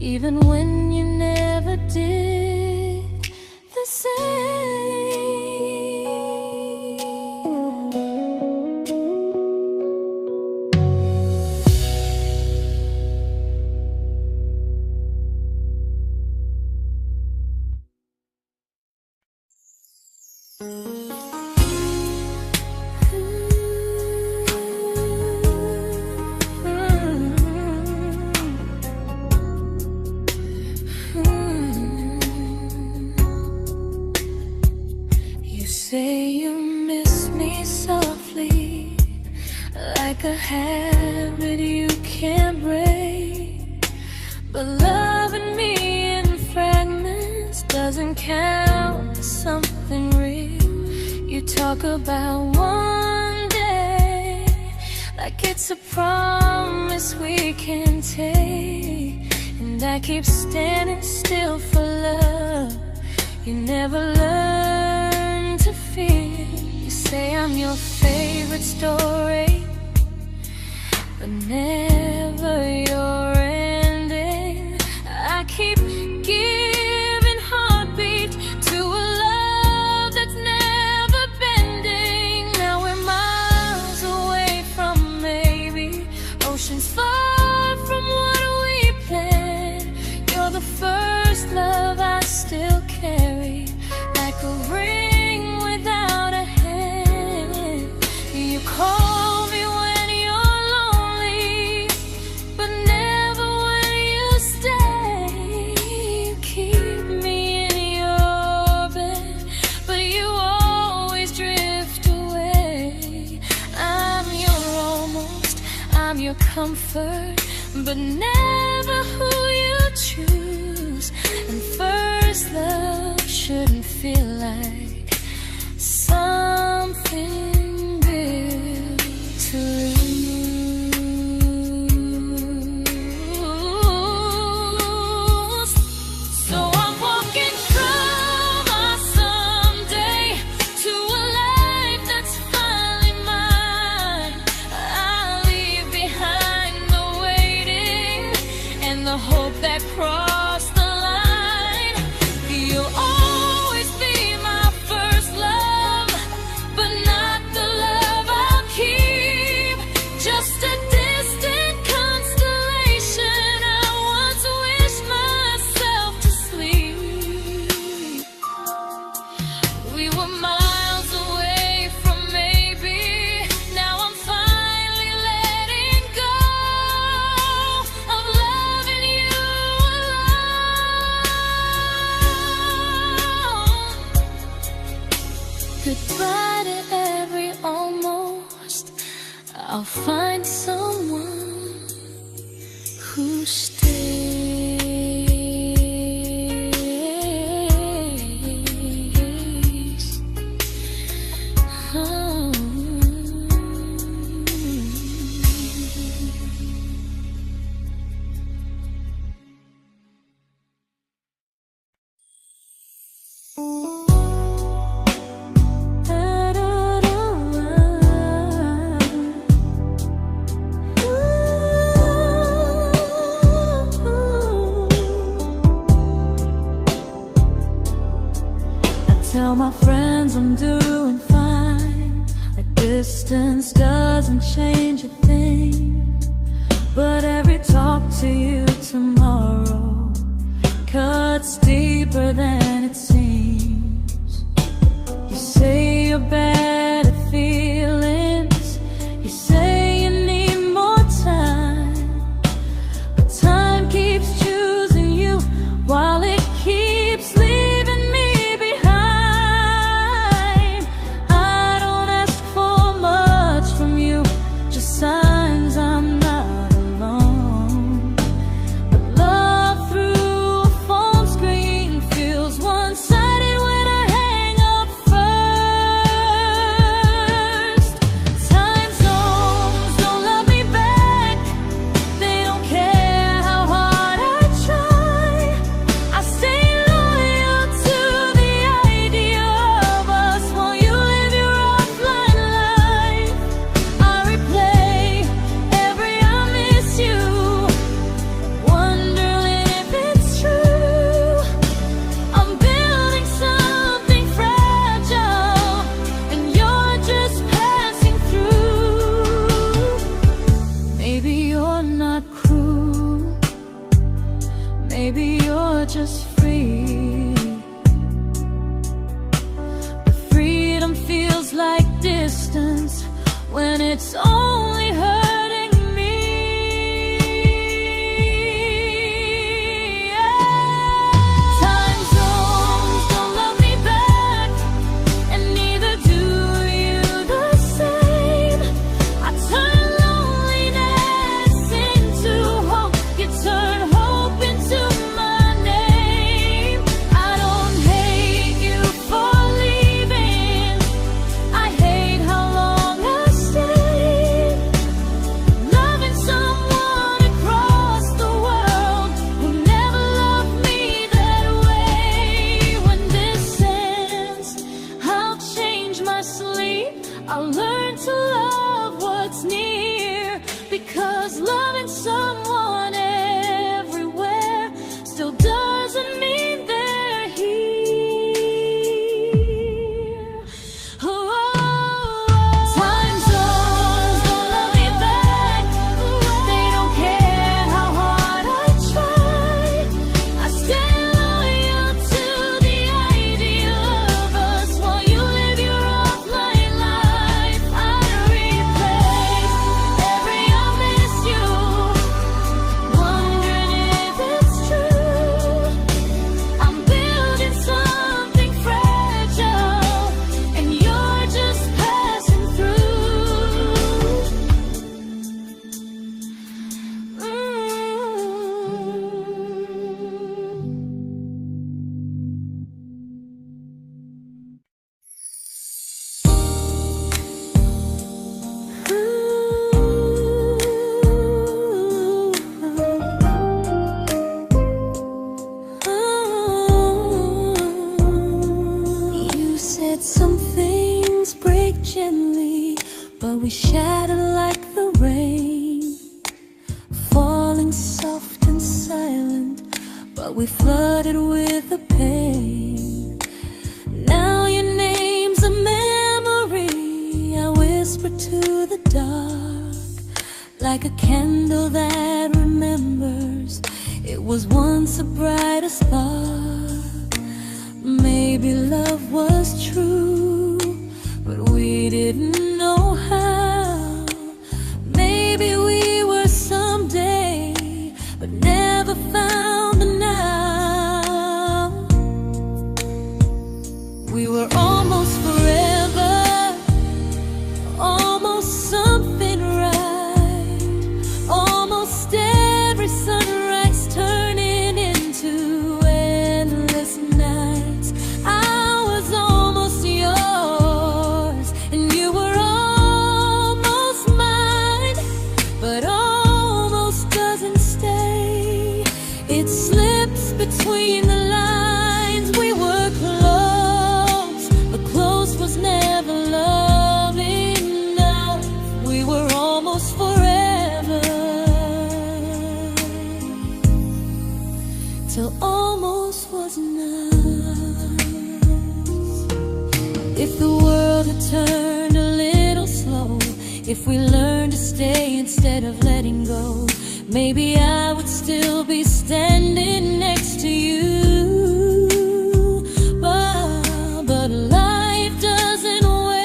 even when you never did the same. You say you miss me softly, like a habit you can't break. But loving me in fragments doesn't count as something real. You talk about one day like it's a promise we can take, and I keep standing still for love. You never learn to feel. You say I'm your favorite story, but never your ending. I keep giving heartbeat to a love that's never bending. Now we're miles away from maybe oceans far from what we planned. You're the first love I still carry, like a ring without a hand. You call me when you're lonely, but never when you stay. You keep me in your bed, but you always drift away. I'm your almost, I'm your comfort, but never who you choose. And first love shouldn't feel like something built to lose. So I'm walking from my someday to a life that's finally mine. I'll leave behind the waiting and the hope that crossed the line. You'll always be my first love, but not the love I'll keep. Just a distant constellation I once wished myself to sleep. We were miles away from maybe. Now I'm finally letting go of loving you alone. Goodbye to every almost. I'll find someone who stays. Oh. Tell my friends I'm doing fine, that distance doesn't change a thing. But every talk to you tomorrow cuts deeper than it seems. your better feelings. You say you need more time, but time keeps choosing you while it keeps leaving me behind. I don't ask for much from you, just signs I'm not alone. But love through a phone screen feels one-sided when I hang up first. Time zones don't love me back. They don't care how hard I try. I stay loyal to the idea of us while you live your offline life. I replay every I miss you, wondering if it's true. I'm building something fragile, and you're just passing through. Maybe you're not cruel, maybe you're just free. But freedom feels like distance when it's only hurting me. Time zones don't love me back, and neither do you the same. I turn loneliness into hope, you turn hope into my name. I don't hate you for leaving, I hate how long I stayed. Loving someone across the world who never loved me that way. When this ends, I'll change my sleep, I'll learn to love what's near, because loving someone everywhere still doesn't mean they're here. Time zones don't love me back. They don't care how hard I try. I stay loyal to the idea of us while you live your offline life. I replay every I miss you, wondering if it's true. I'm building something fragile, and you're just passing through. You said some things break gently, but we shatter like the rain, falling soft and silent, but we flooded with the pain. Now your name's a memory I whisper to the dark, like a candle that remembers it was once a brighter spark. Maybe love was true, but we didn't know how. Maybe we were someday, but never found the now. We were almost forever, almost something right, almost every sunrise turning into endless nights. I was almost yours, and you were almost mine, but almost doesn't stay. It slips between the lines. We were close, but close was never love enough. We were almost forever, till almost was enough. If the world had turned a little slow, if we learned to stay instead of letting go, maybe I would still be standing next to you. But life doesn't wait.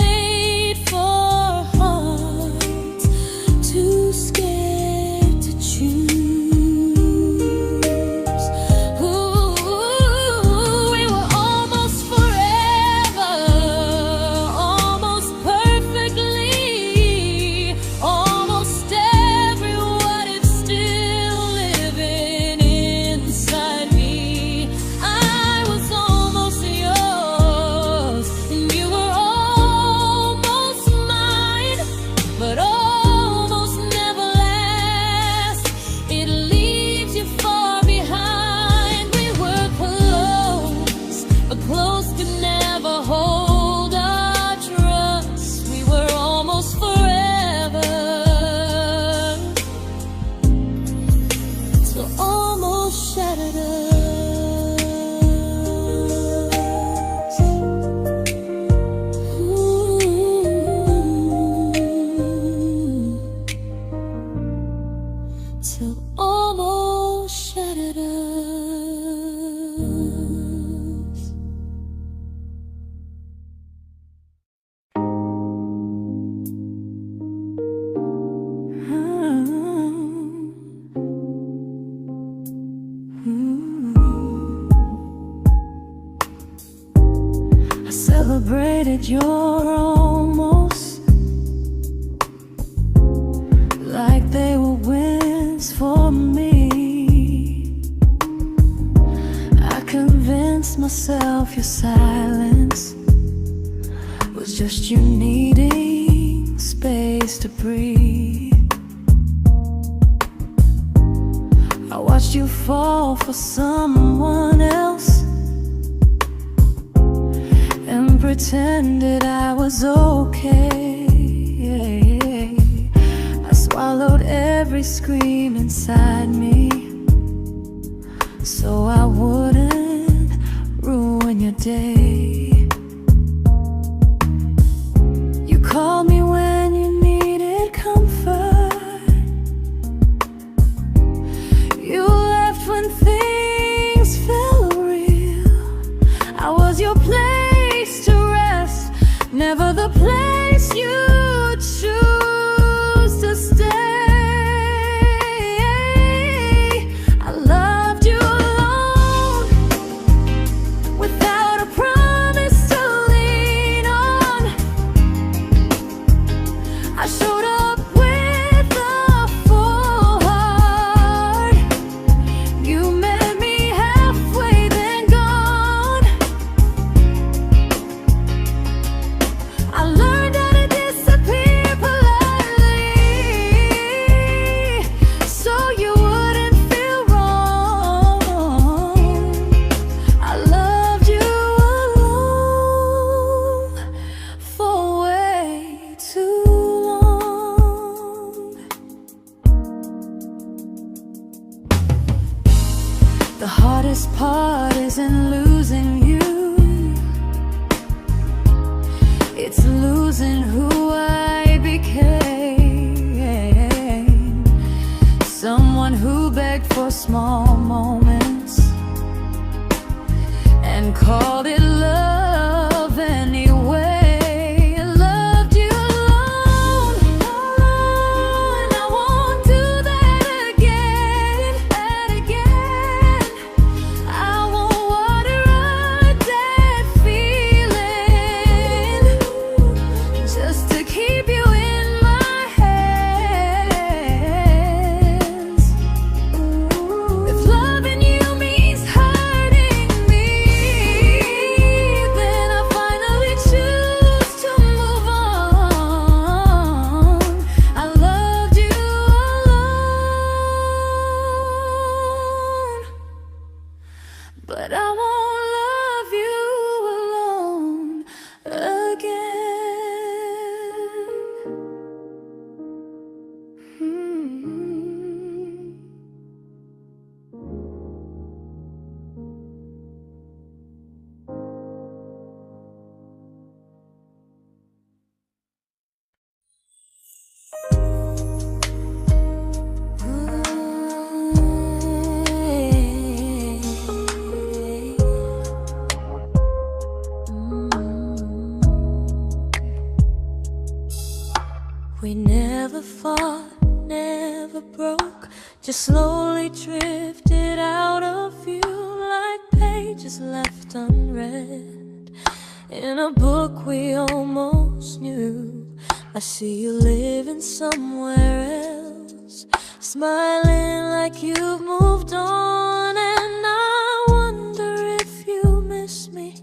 I celebrated your almost like they were wins for me. I convinced myself your silence was just you needing space to breathe. I watched you fall for someone else and pretended I was okay. I swallowed every scream inside me so I wouldn't ruin your day. You called me when you needed comfort. You left when things felt real. I was your place to rest, never the place you choose to stay. I loved you alone, without a promise to lean on. I showed up with a full heart. You met me halfway, then gone. I learned how to disappear politely, so you wouldn't feel wrong. I loved you alone for way too long. The hardest part isn't losing you, it's losing who I became. Someone who begged for small moments and called it love anyway. I loved you alone, and I won't do that again. I won't water a dead feeling just to keep you in my hands. If loving you means hurting me, then I finally choose to move on. I loved you alone, but I won't love you alone again. We never fought, never broke, just slowly drifted out of view like pages left unread in a book we almost knew. I see you living somewhere else, smiling like you've moved on, and I wonder if you miss me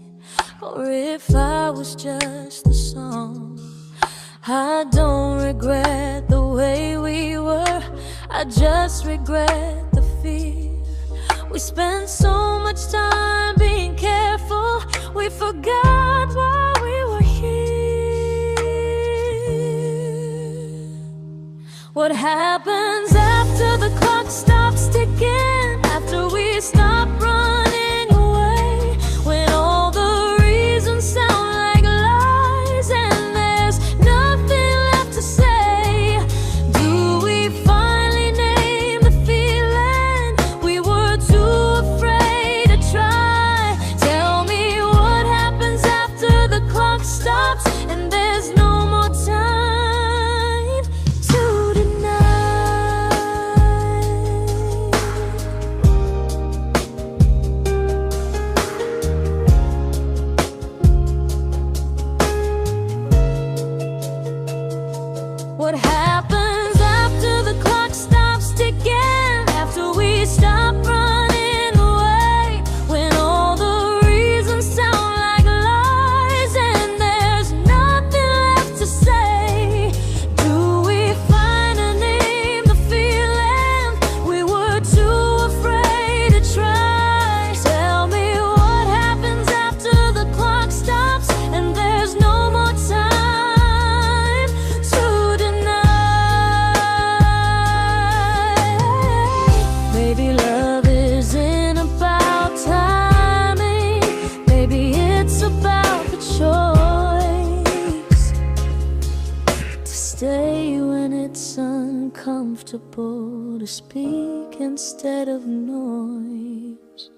or if I was just the song. I don't regret the way we were, I just regret the fear. We spent so much time being careful, we forgot why we were here. What happens after the clock stops ticking, after we stop running away, when all the reasons sound like lies and there's nothing left to say? Do we finally name the feeling we were too afraid to try? comfortable to speak instead of noise.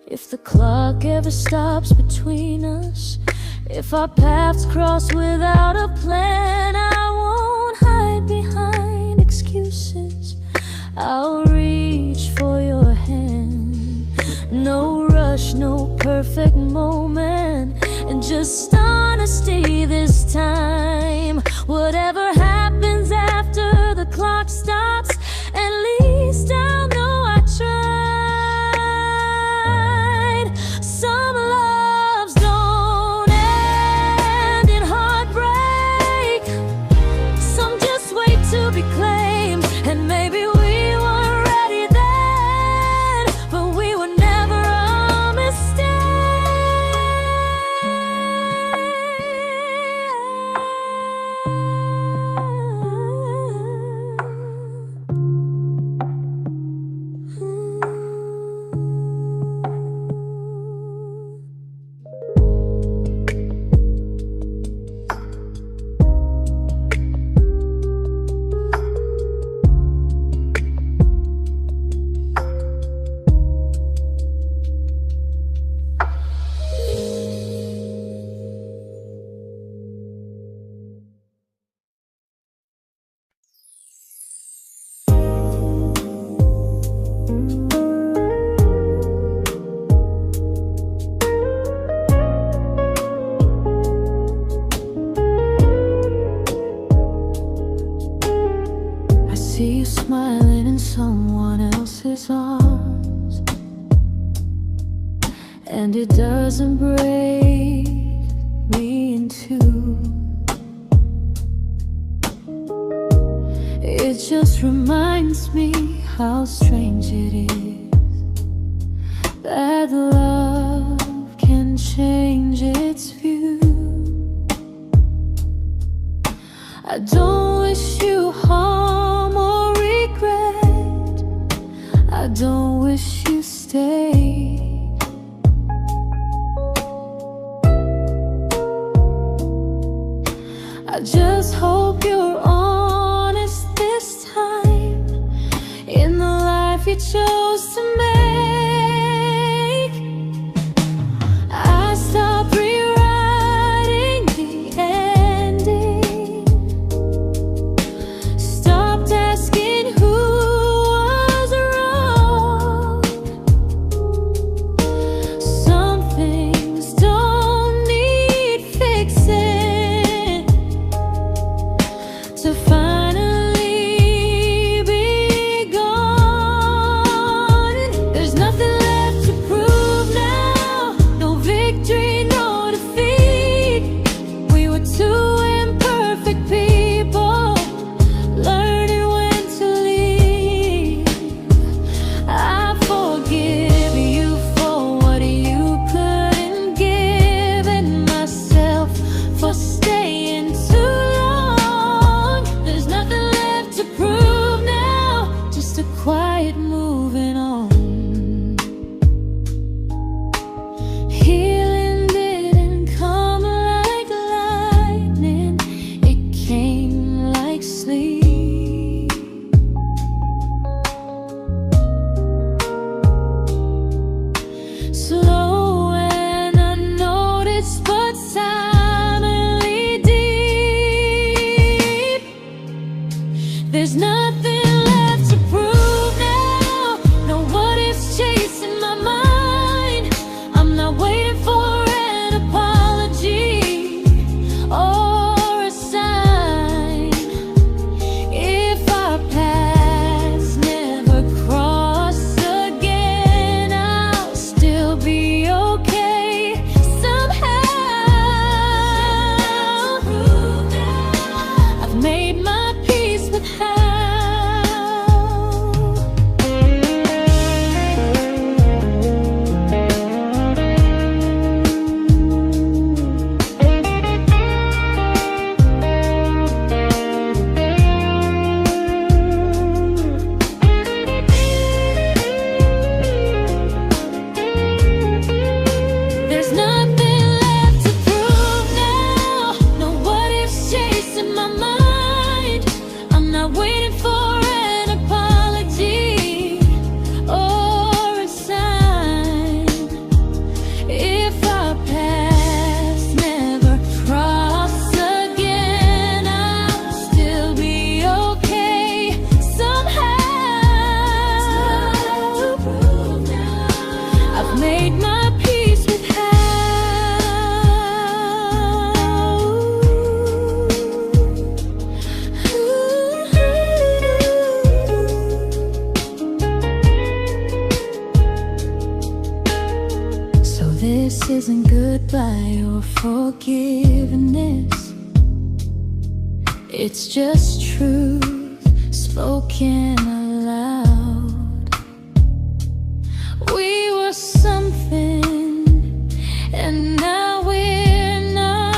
If the clock ever stops between us, if our paths cross without a plan, I won't hide behind excuses. I'll reach for your hand. No rush, no perfect moment, and just honesty this time. Whatever happens after the clock stops, at least I'll know I tried. Some loves don't end in heartbreak, some just wait to be claimed. And maybe we weren't ready then, but we were never a mistake. I see you smiling in someone else's arms, and it doesn't break me in two. It just reminds me how strange it is that love can change its view. I don't wish you harm or regret, I don't wish you stayed. I just hope you're honest this time in the life you chose to make. made my peace with This isn't goodbye or forgiveness. It's just truth spoken aloud. We were something, and now we're not.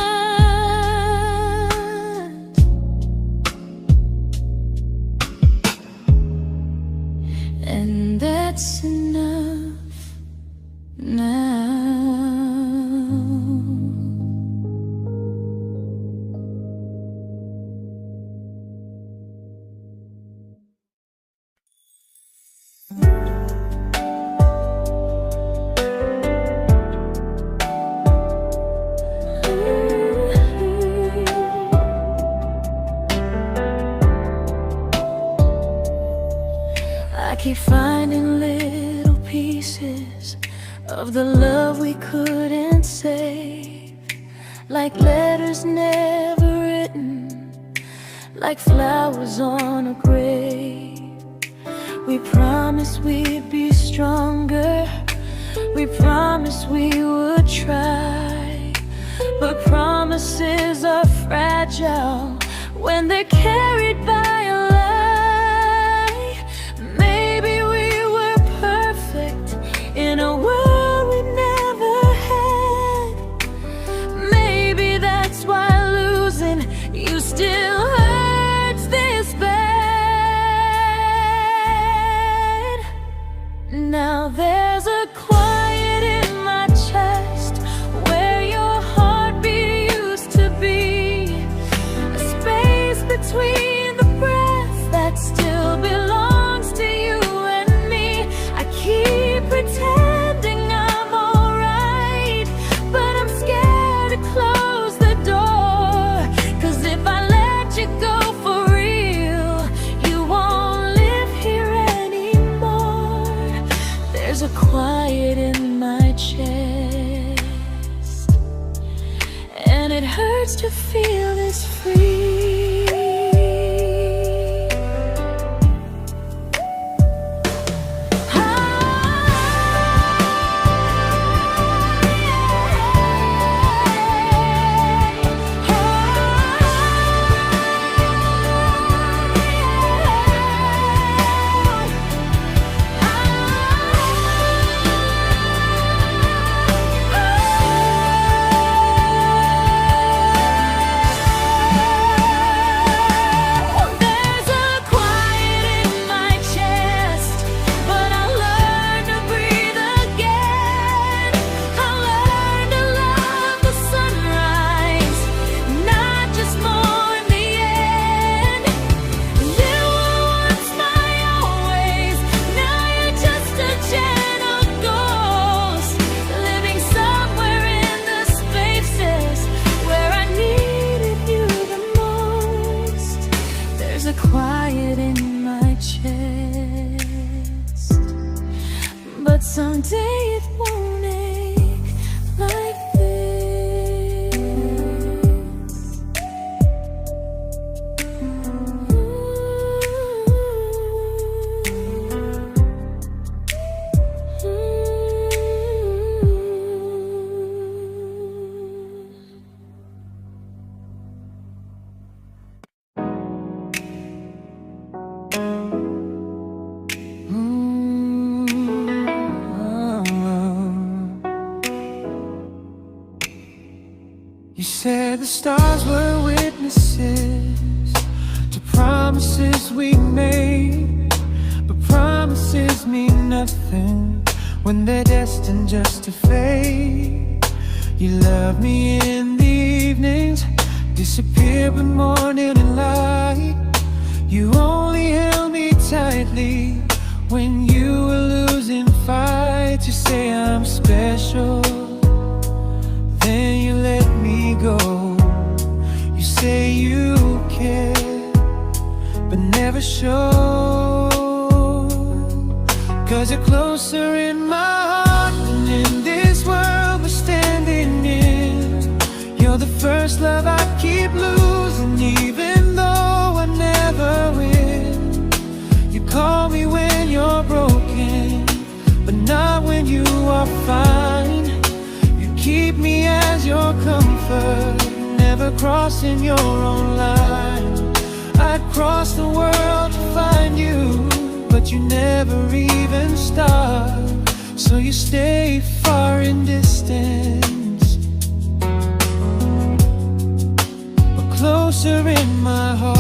And that's enough now. I keep finding little pieces of the love we couldn't save, like letters never written, like flowers on a grave. We promised we'd be stronger, we promised we would try, but promises are fragile when they're carried by a lie. Maybe we were perfect in a world we never had. Maybe that's why losing you still hurts this bad. Now there's a quiet in my chest where your heartbeat used to be, a space between the breaths that still belongs to you and me. I keep pretending I'm alright, but I'm scared to close the door, 'cause if I let you go for real, you won't live here anymore. There's a quiet in my chest, and it hurts to feel this free. Quiet in my chest, but someday it won't ache like this. You said the stars were witnesses to promises we made, but promises mean nothing when they're destined just to fade. You love me in the evenings, disappear when morning and light. You only held me tightly when you were losing fights. You say I'm special, then you let me go. You say you care, but never show, 'cause you're closer in my heart than in comfort, never crossing your own line. I'd cross the world to find you, but you never even start. So you stay far in distance, but closer in my heart.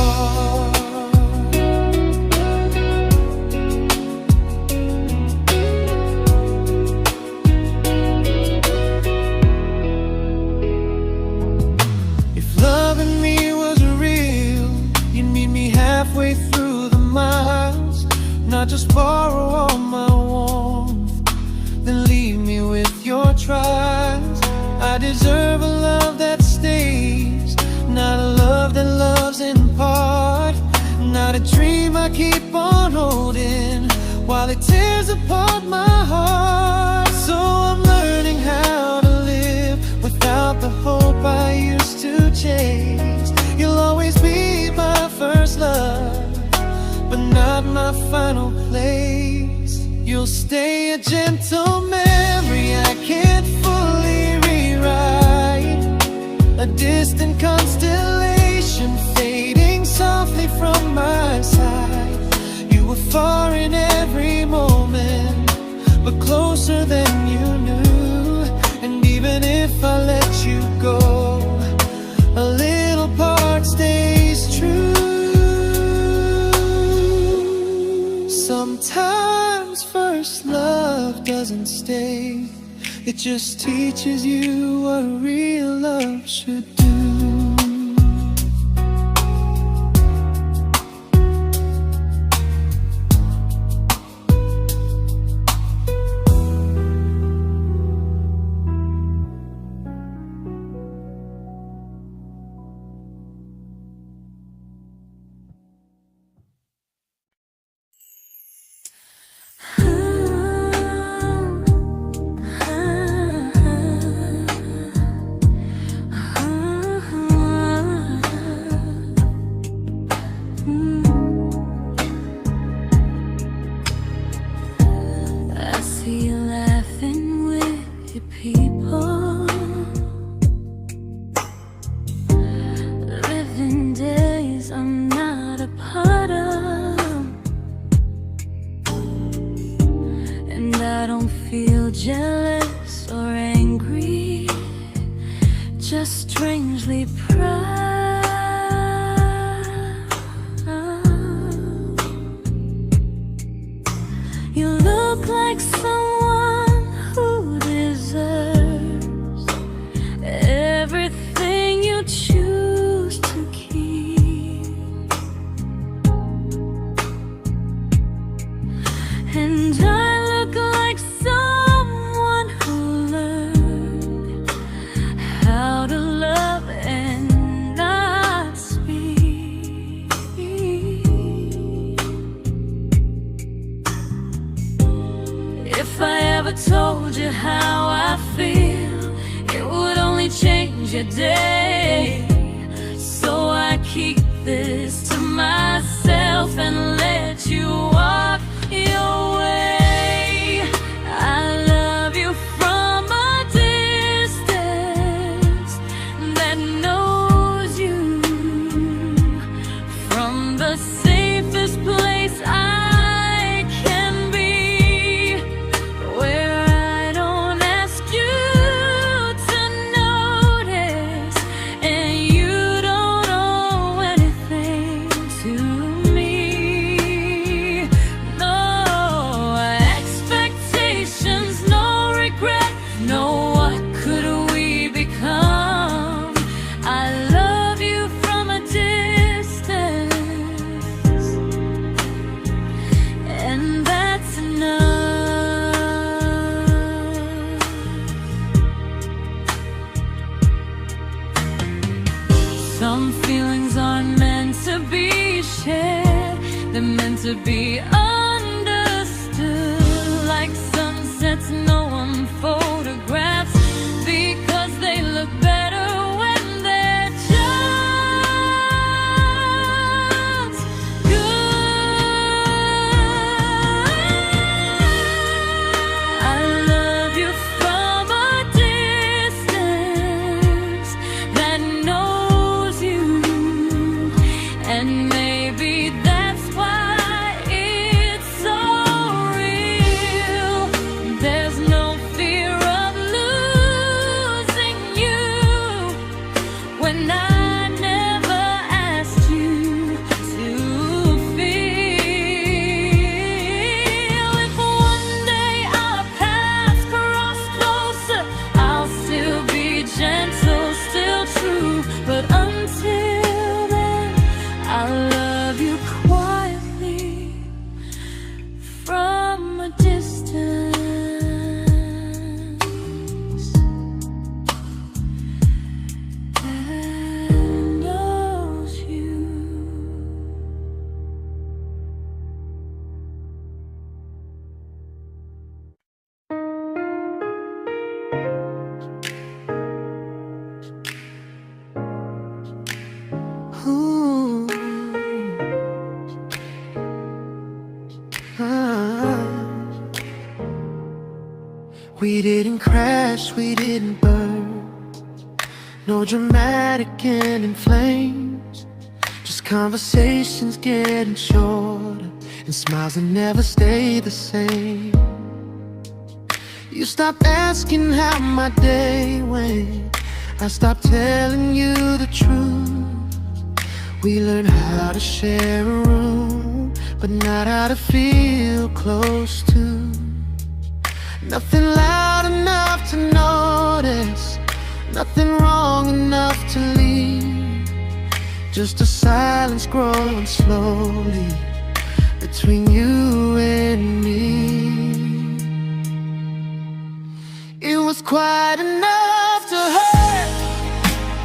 If loving me was real, you'd meet me halfway through the miles, not just borrow all my warmth, then leave me with your trials. I deserve a love that stays, not a love that loves in part, not a dream I keep on holding while it tears apart my heart. So I'm learning how to live without the hope I used to chase. You'll always be my first love, but not my final place. You'll stay a gentle memory I can't fully rewrite, a distant constellation fading softly from my side. You were far in every moment, but closer than you knew. And even if I let you go, a little part stays true. Sometimes first love doesn't stay, it just teaches you what real love should do. I see you laughing with your people, living days I'm not a part of, and I don't feel jealous or angry, just strangely proud. You look like someone who deserves everything you choose to keep, and I look like someone who learned how to love and not speak. If I ever told you how I feel, it would only change your day. So I keep this to myself and let you walk your way. I love you from a distance that knows you, from the safest place I can be, where I don't ask you to notice, and you don't owe anything to me. No expectations, no regret, no what could we become. I love you from a distance, and that's enough. Some feelings aren't meant to be shared, they're meant to be understood, like sunsets no one photographs, because they look better when they're just good. I love you from a distance, We didn't crash, we didn't burn. No dramatic end in flames. Just conversations getting shorter, and smiles that never stay the same. You stopped asking how my day went. I stopped telling you the truth. We learned how to share a room, but not how to feel close to. Nothing loud enough to notice, nothing wrong enough to leave. Just a silence growing slowly between you and me. It was quite enough to hurt,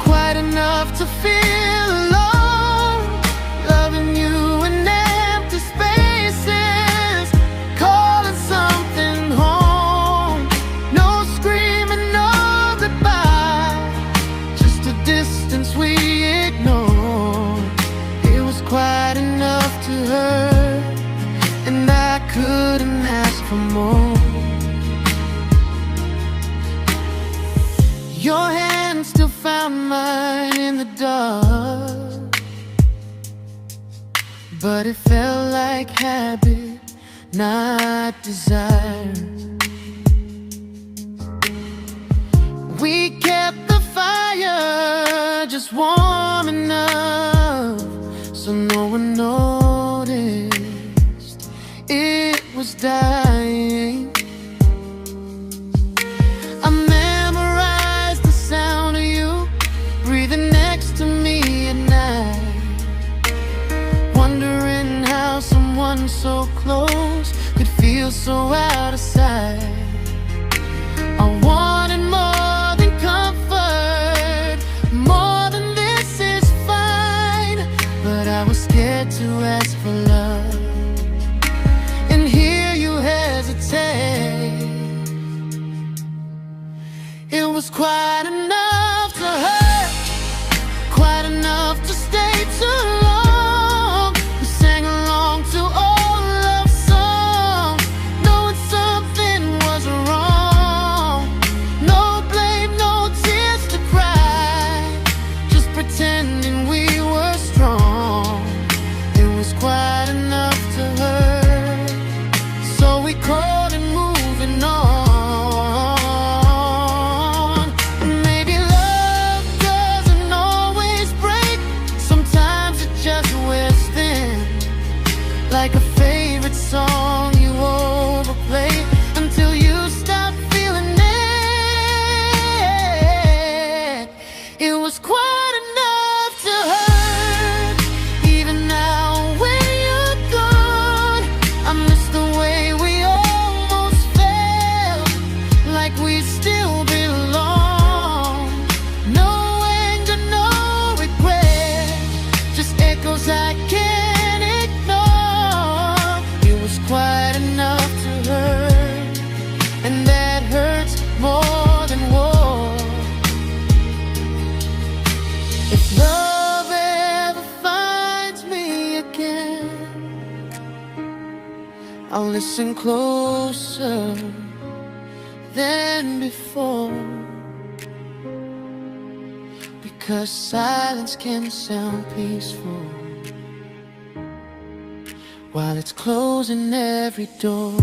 quite enough to feel alone. Loving you in empty spaces, calling something home. No screaming, no goodbye, just a distance we ignored. It was quite enough to hurt, and I couldn't ask for more. Your hand still found mine in the dark, but it felt like habit, not desire. We kept the fire just warm enough so no one noticed it was dying. I memorized the sound of you breathing next to me at night, wondering how someone so close could feel so out of sight. I wanted more than comfort, more than this is fine, but I was scared to ask for love and hear you hesitate. It was quite enough to hurt, quite enough to stay too long. We sang along to old love songs, knowing something was wrong. No blame, no tears to cry, just pretending we were strong. It was quite enough to hurt, so we called and moving on. Like a favorite song you overplay until you stop feeling it. It was quite enough to hurt. Even now when you're gone, I miss the way we almost felt, like we still belong. No anger, no regret, just echoes I can't ignore. It was quite enough to hurt, and that hurts more than war. If love ever finds me again, I'll listen closer than before, because silence can sound peaceful while it's closing every door.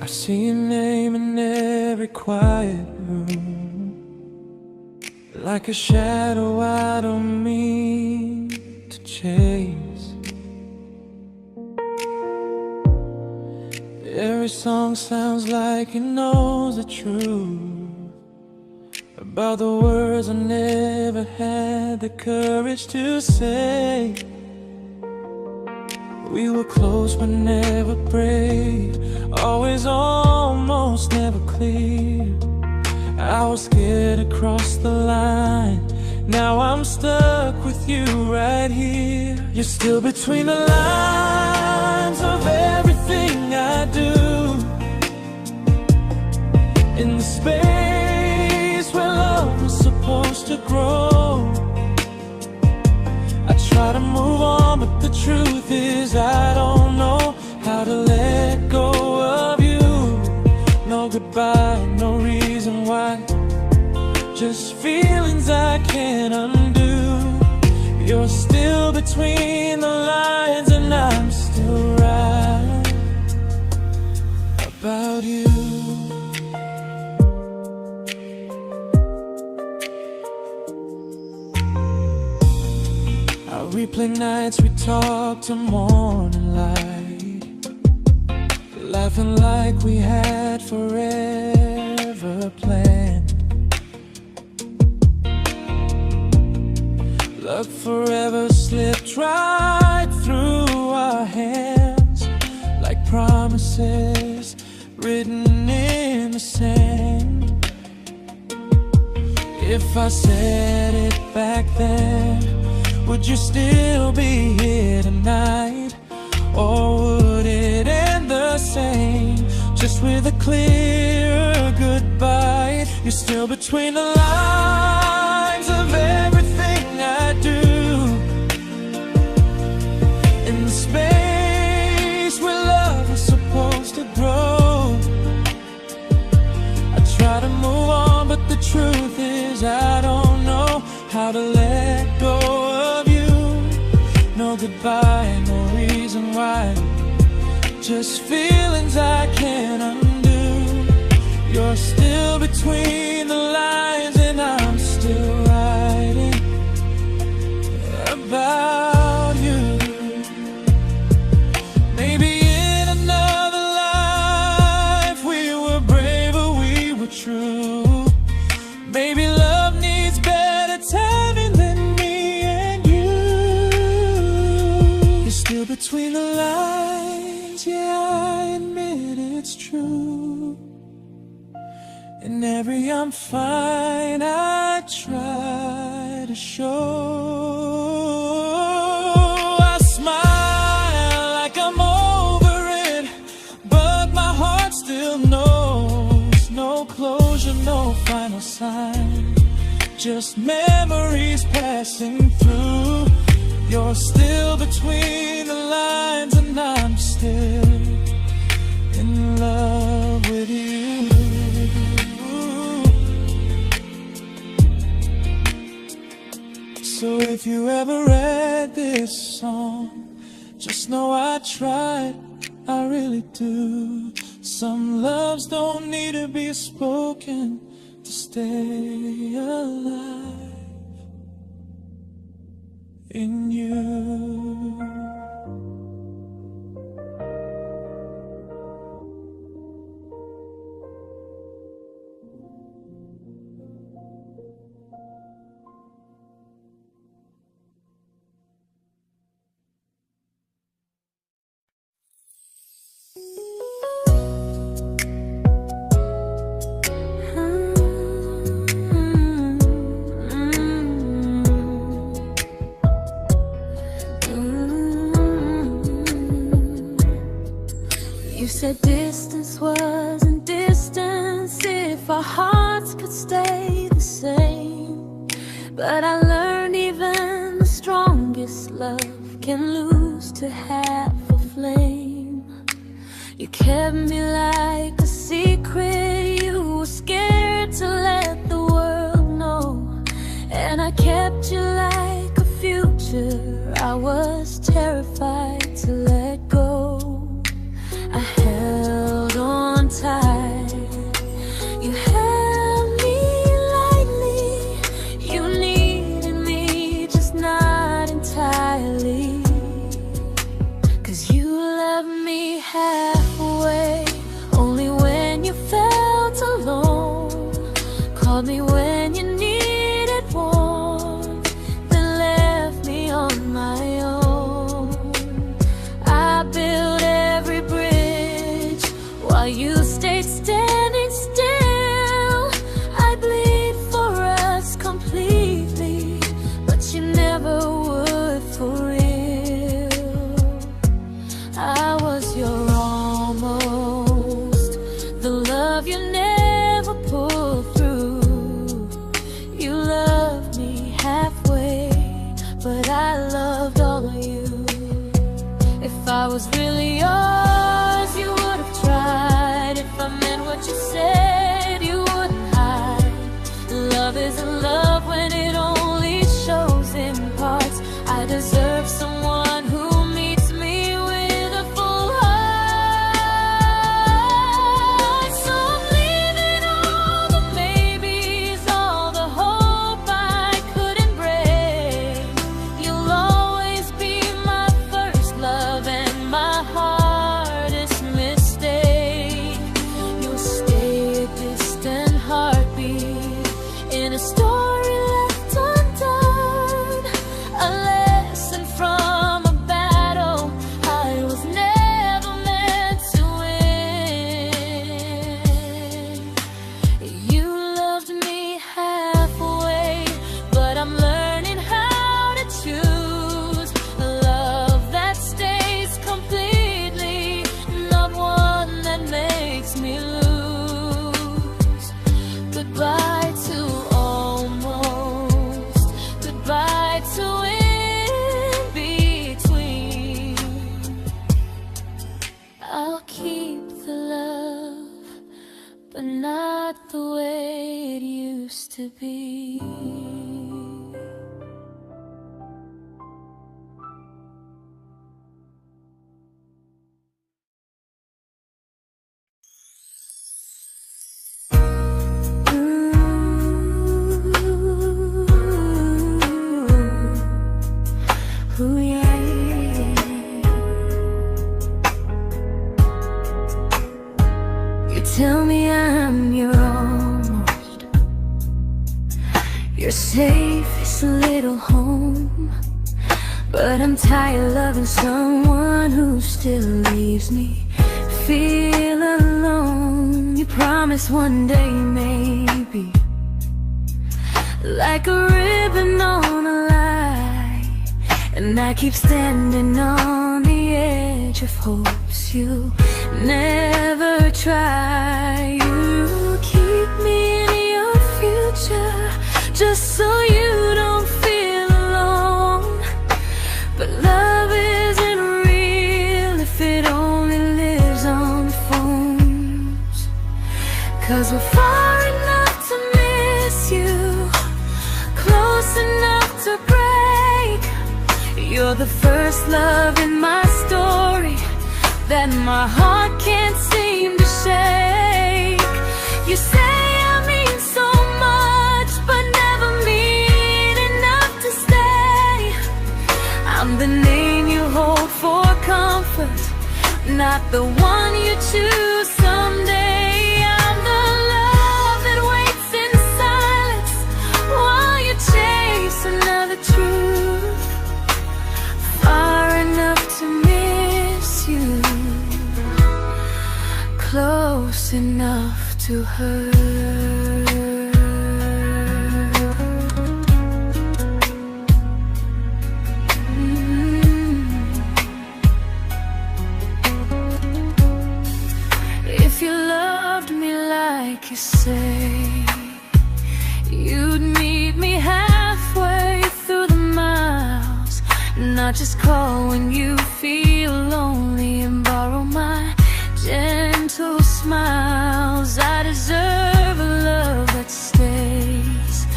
I see your name in every quiet room, like a shadow I don't mean to chase. Every song sounds like it knows the truth about the words I never had the courage to say. We were close but never prayed, always almost never clear. I was scared to cross the line, now I'm stuck with you right here. You're still between the lines of everything I do, in the space where love was supposed to grow. I try to move on, but the truth is I don't know how to let go of you. No goodbye, no reason why, just feelings I can't undo. You're still between the lines and I'm still right about you. I replay nights we talk to morning light, laughing like we had forever planned. Luck forever slipped right through our hands, like promises written in the sand. If I said it back then, would you still be here tonight? Or would it end the same, just with a clear goodbye? You're still between the lines of everything I do, in the space where love was supposed to grow. I try to move on, but the truth is I don't know how to let go of you. No goodbye, no reason why, just feelings I can't undo. You're still between the lines and I'm still writing about you. Maybe in another life we were braver, we were true. Maybe love needs better timing than me and you. You're still between the lines, yeah, I admit it's true. In every I'm fine I try to show. I smile like I'm over it, but my heart still knows. No closure, no final sign, just memories passing through. You're still between the lines and I'm still in love with you. So if you ever read this song, just know I tried, I really do. Some loves don't need to be spoken to stay alive in you. You said distance wasn't distance if our hearts could stay the same. But I learned even the strongest love can lose to half a flame. You kept me like a secret, you were scared to let the world know. And I kept you like a future, I was terrified to let go. I held on tight, you held me lightly. You needed me, just not entirely. 'Cause you left me halfway, only when you felt alone. Called me when you needed warmth, then left me on my own. I you stayed standing still. I bleed for us completely, but you never would for real. I was your almost, the love you never pulled through. You loved me halfway, but I loved all of you. If I was really yours, you would have tried. If I meant what you said, you wouldn't hide. Love isn't love when it only shows in parts. I deserve someone who meets me with a full heart. So I'm leaving all the maybes, all the hope I couldn't break. You'll always be my first love and my hardest mistake. You'll stay a distant heartbeat in a story left undone, a lesson from a battle I was never meant to win. You loved me halfway, but I'm learning how to choose a love that stays completely, not one that makes me lose. Goodbye to almost, goodbye to in between. I'll keep the love, but not the way it used to be. Ooh, yeah. You tell me I'm your almost, your safest little home, but I'm tired loving someone who still leaves me feel alone. You promise one day maybe, like a ribbon on a line, and I keep standing on the edge of hopes you never try. You keep me in your future just so you don't feel alone. But love isn't real if it only lives on phones. 'Cause we're far enough to miss you, close enough to break. You're the first love in my story that my heart can't seem to shake. You say I mean so much, but never mean enough to stay. I'm the name you hold for comfort, not the one you choose someday. I'm the love that waits in silence while you chase another truth. Far enough to miss you, close enough to hurt. If you loved me like you say, you'd meet me halfway through the miles, not just call when you feel lonely and borrow my gentle smiles. I deserve a love that stays,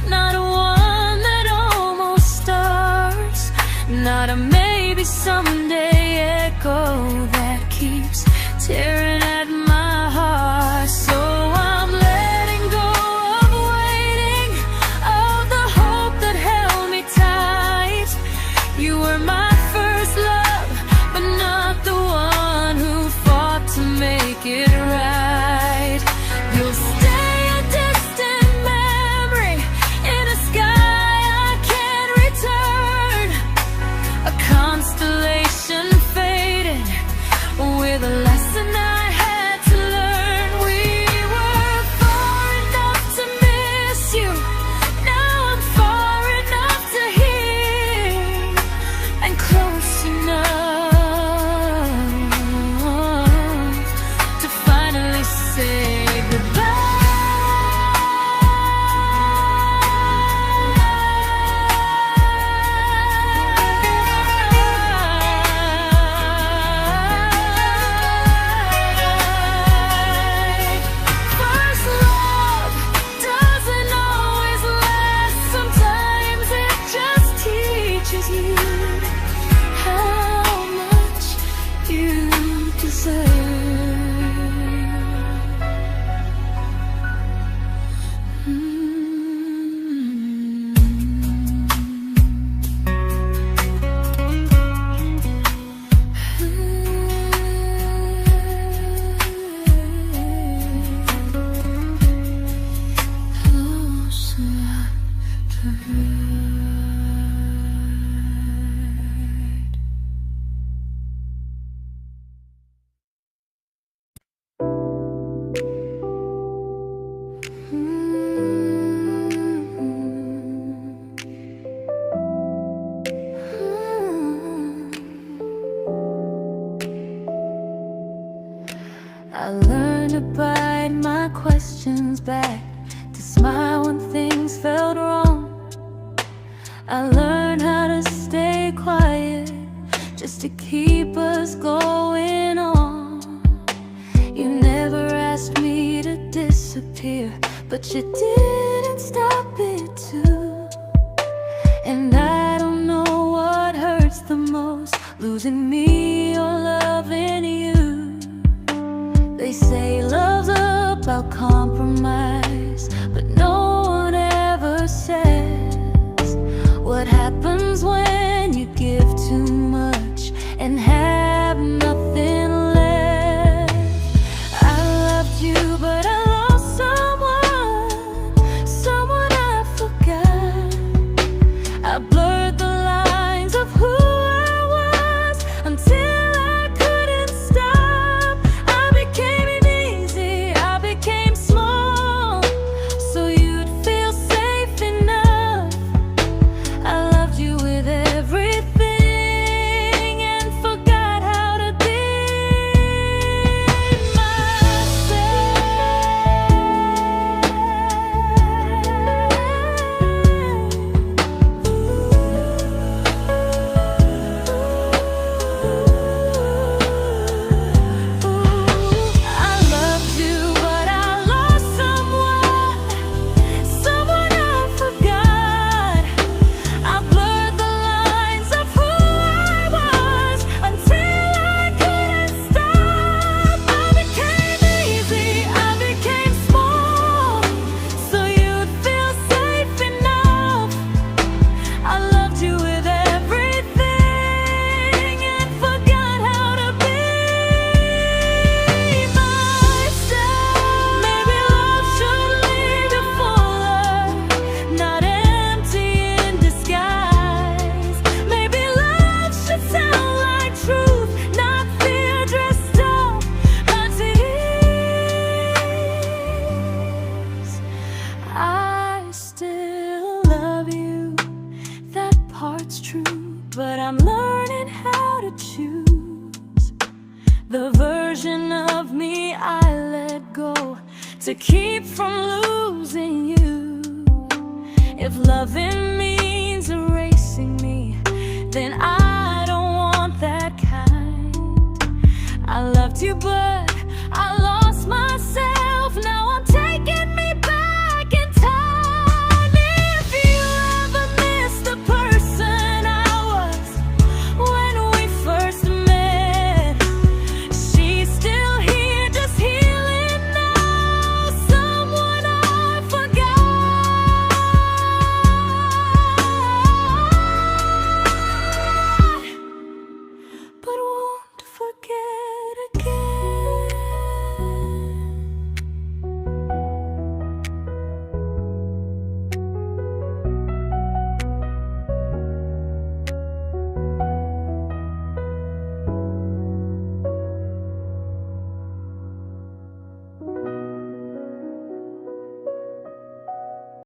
not one that almost starts, not a maybe someday echo that keeps tearing at my heart. So I'm letting go of waiting, of the hope that held me tight. You were my first love, but not the one who fought to make it right. You'll stay a distant memory in a sky I can't return, a constellation faded with a lesson I I learned to bite my questions back, to smile when things felt wrong. I learned how to stay quiet, just to keep us going on. You never asked me to disappear, but you didn't stop it too. And I don't know what hurts the most, losing me or loving you. They say love's about compromise, but no one ever says what happens when you give too much and have nothing left. I loved you, but I lost someone I forgot. I blurred the lines of who I was until I couldn't stop. I became easy, I became small, so you'd feel safe enough. I loved you with everything and forgot how to be but I'm learning how to choose the version of me I let go to keep from losing you. If loving means erasing me, then I don't want that kind. I loved you, but I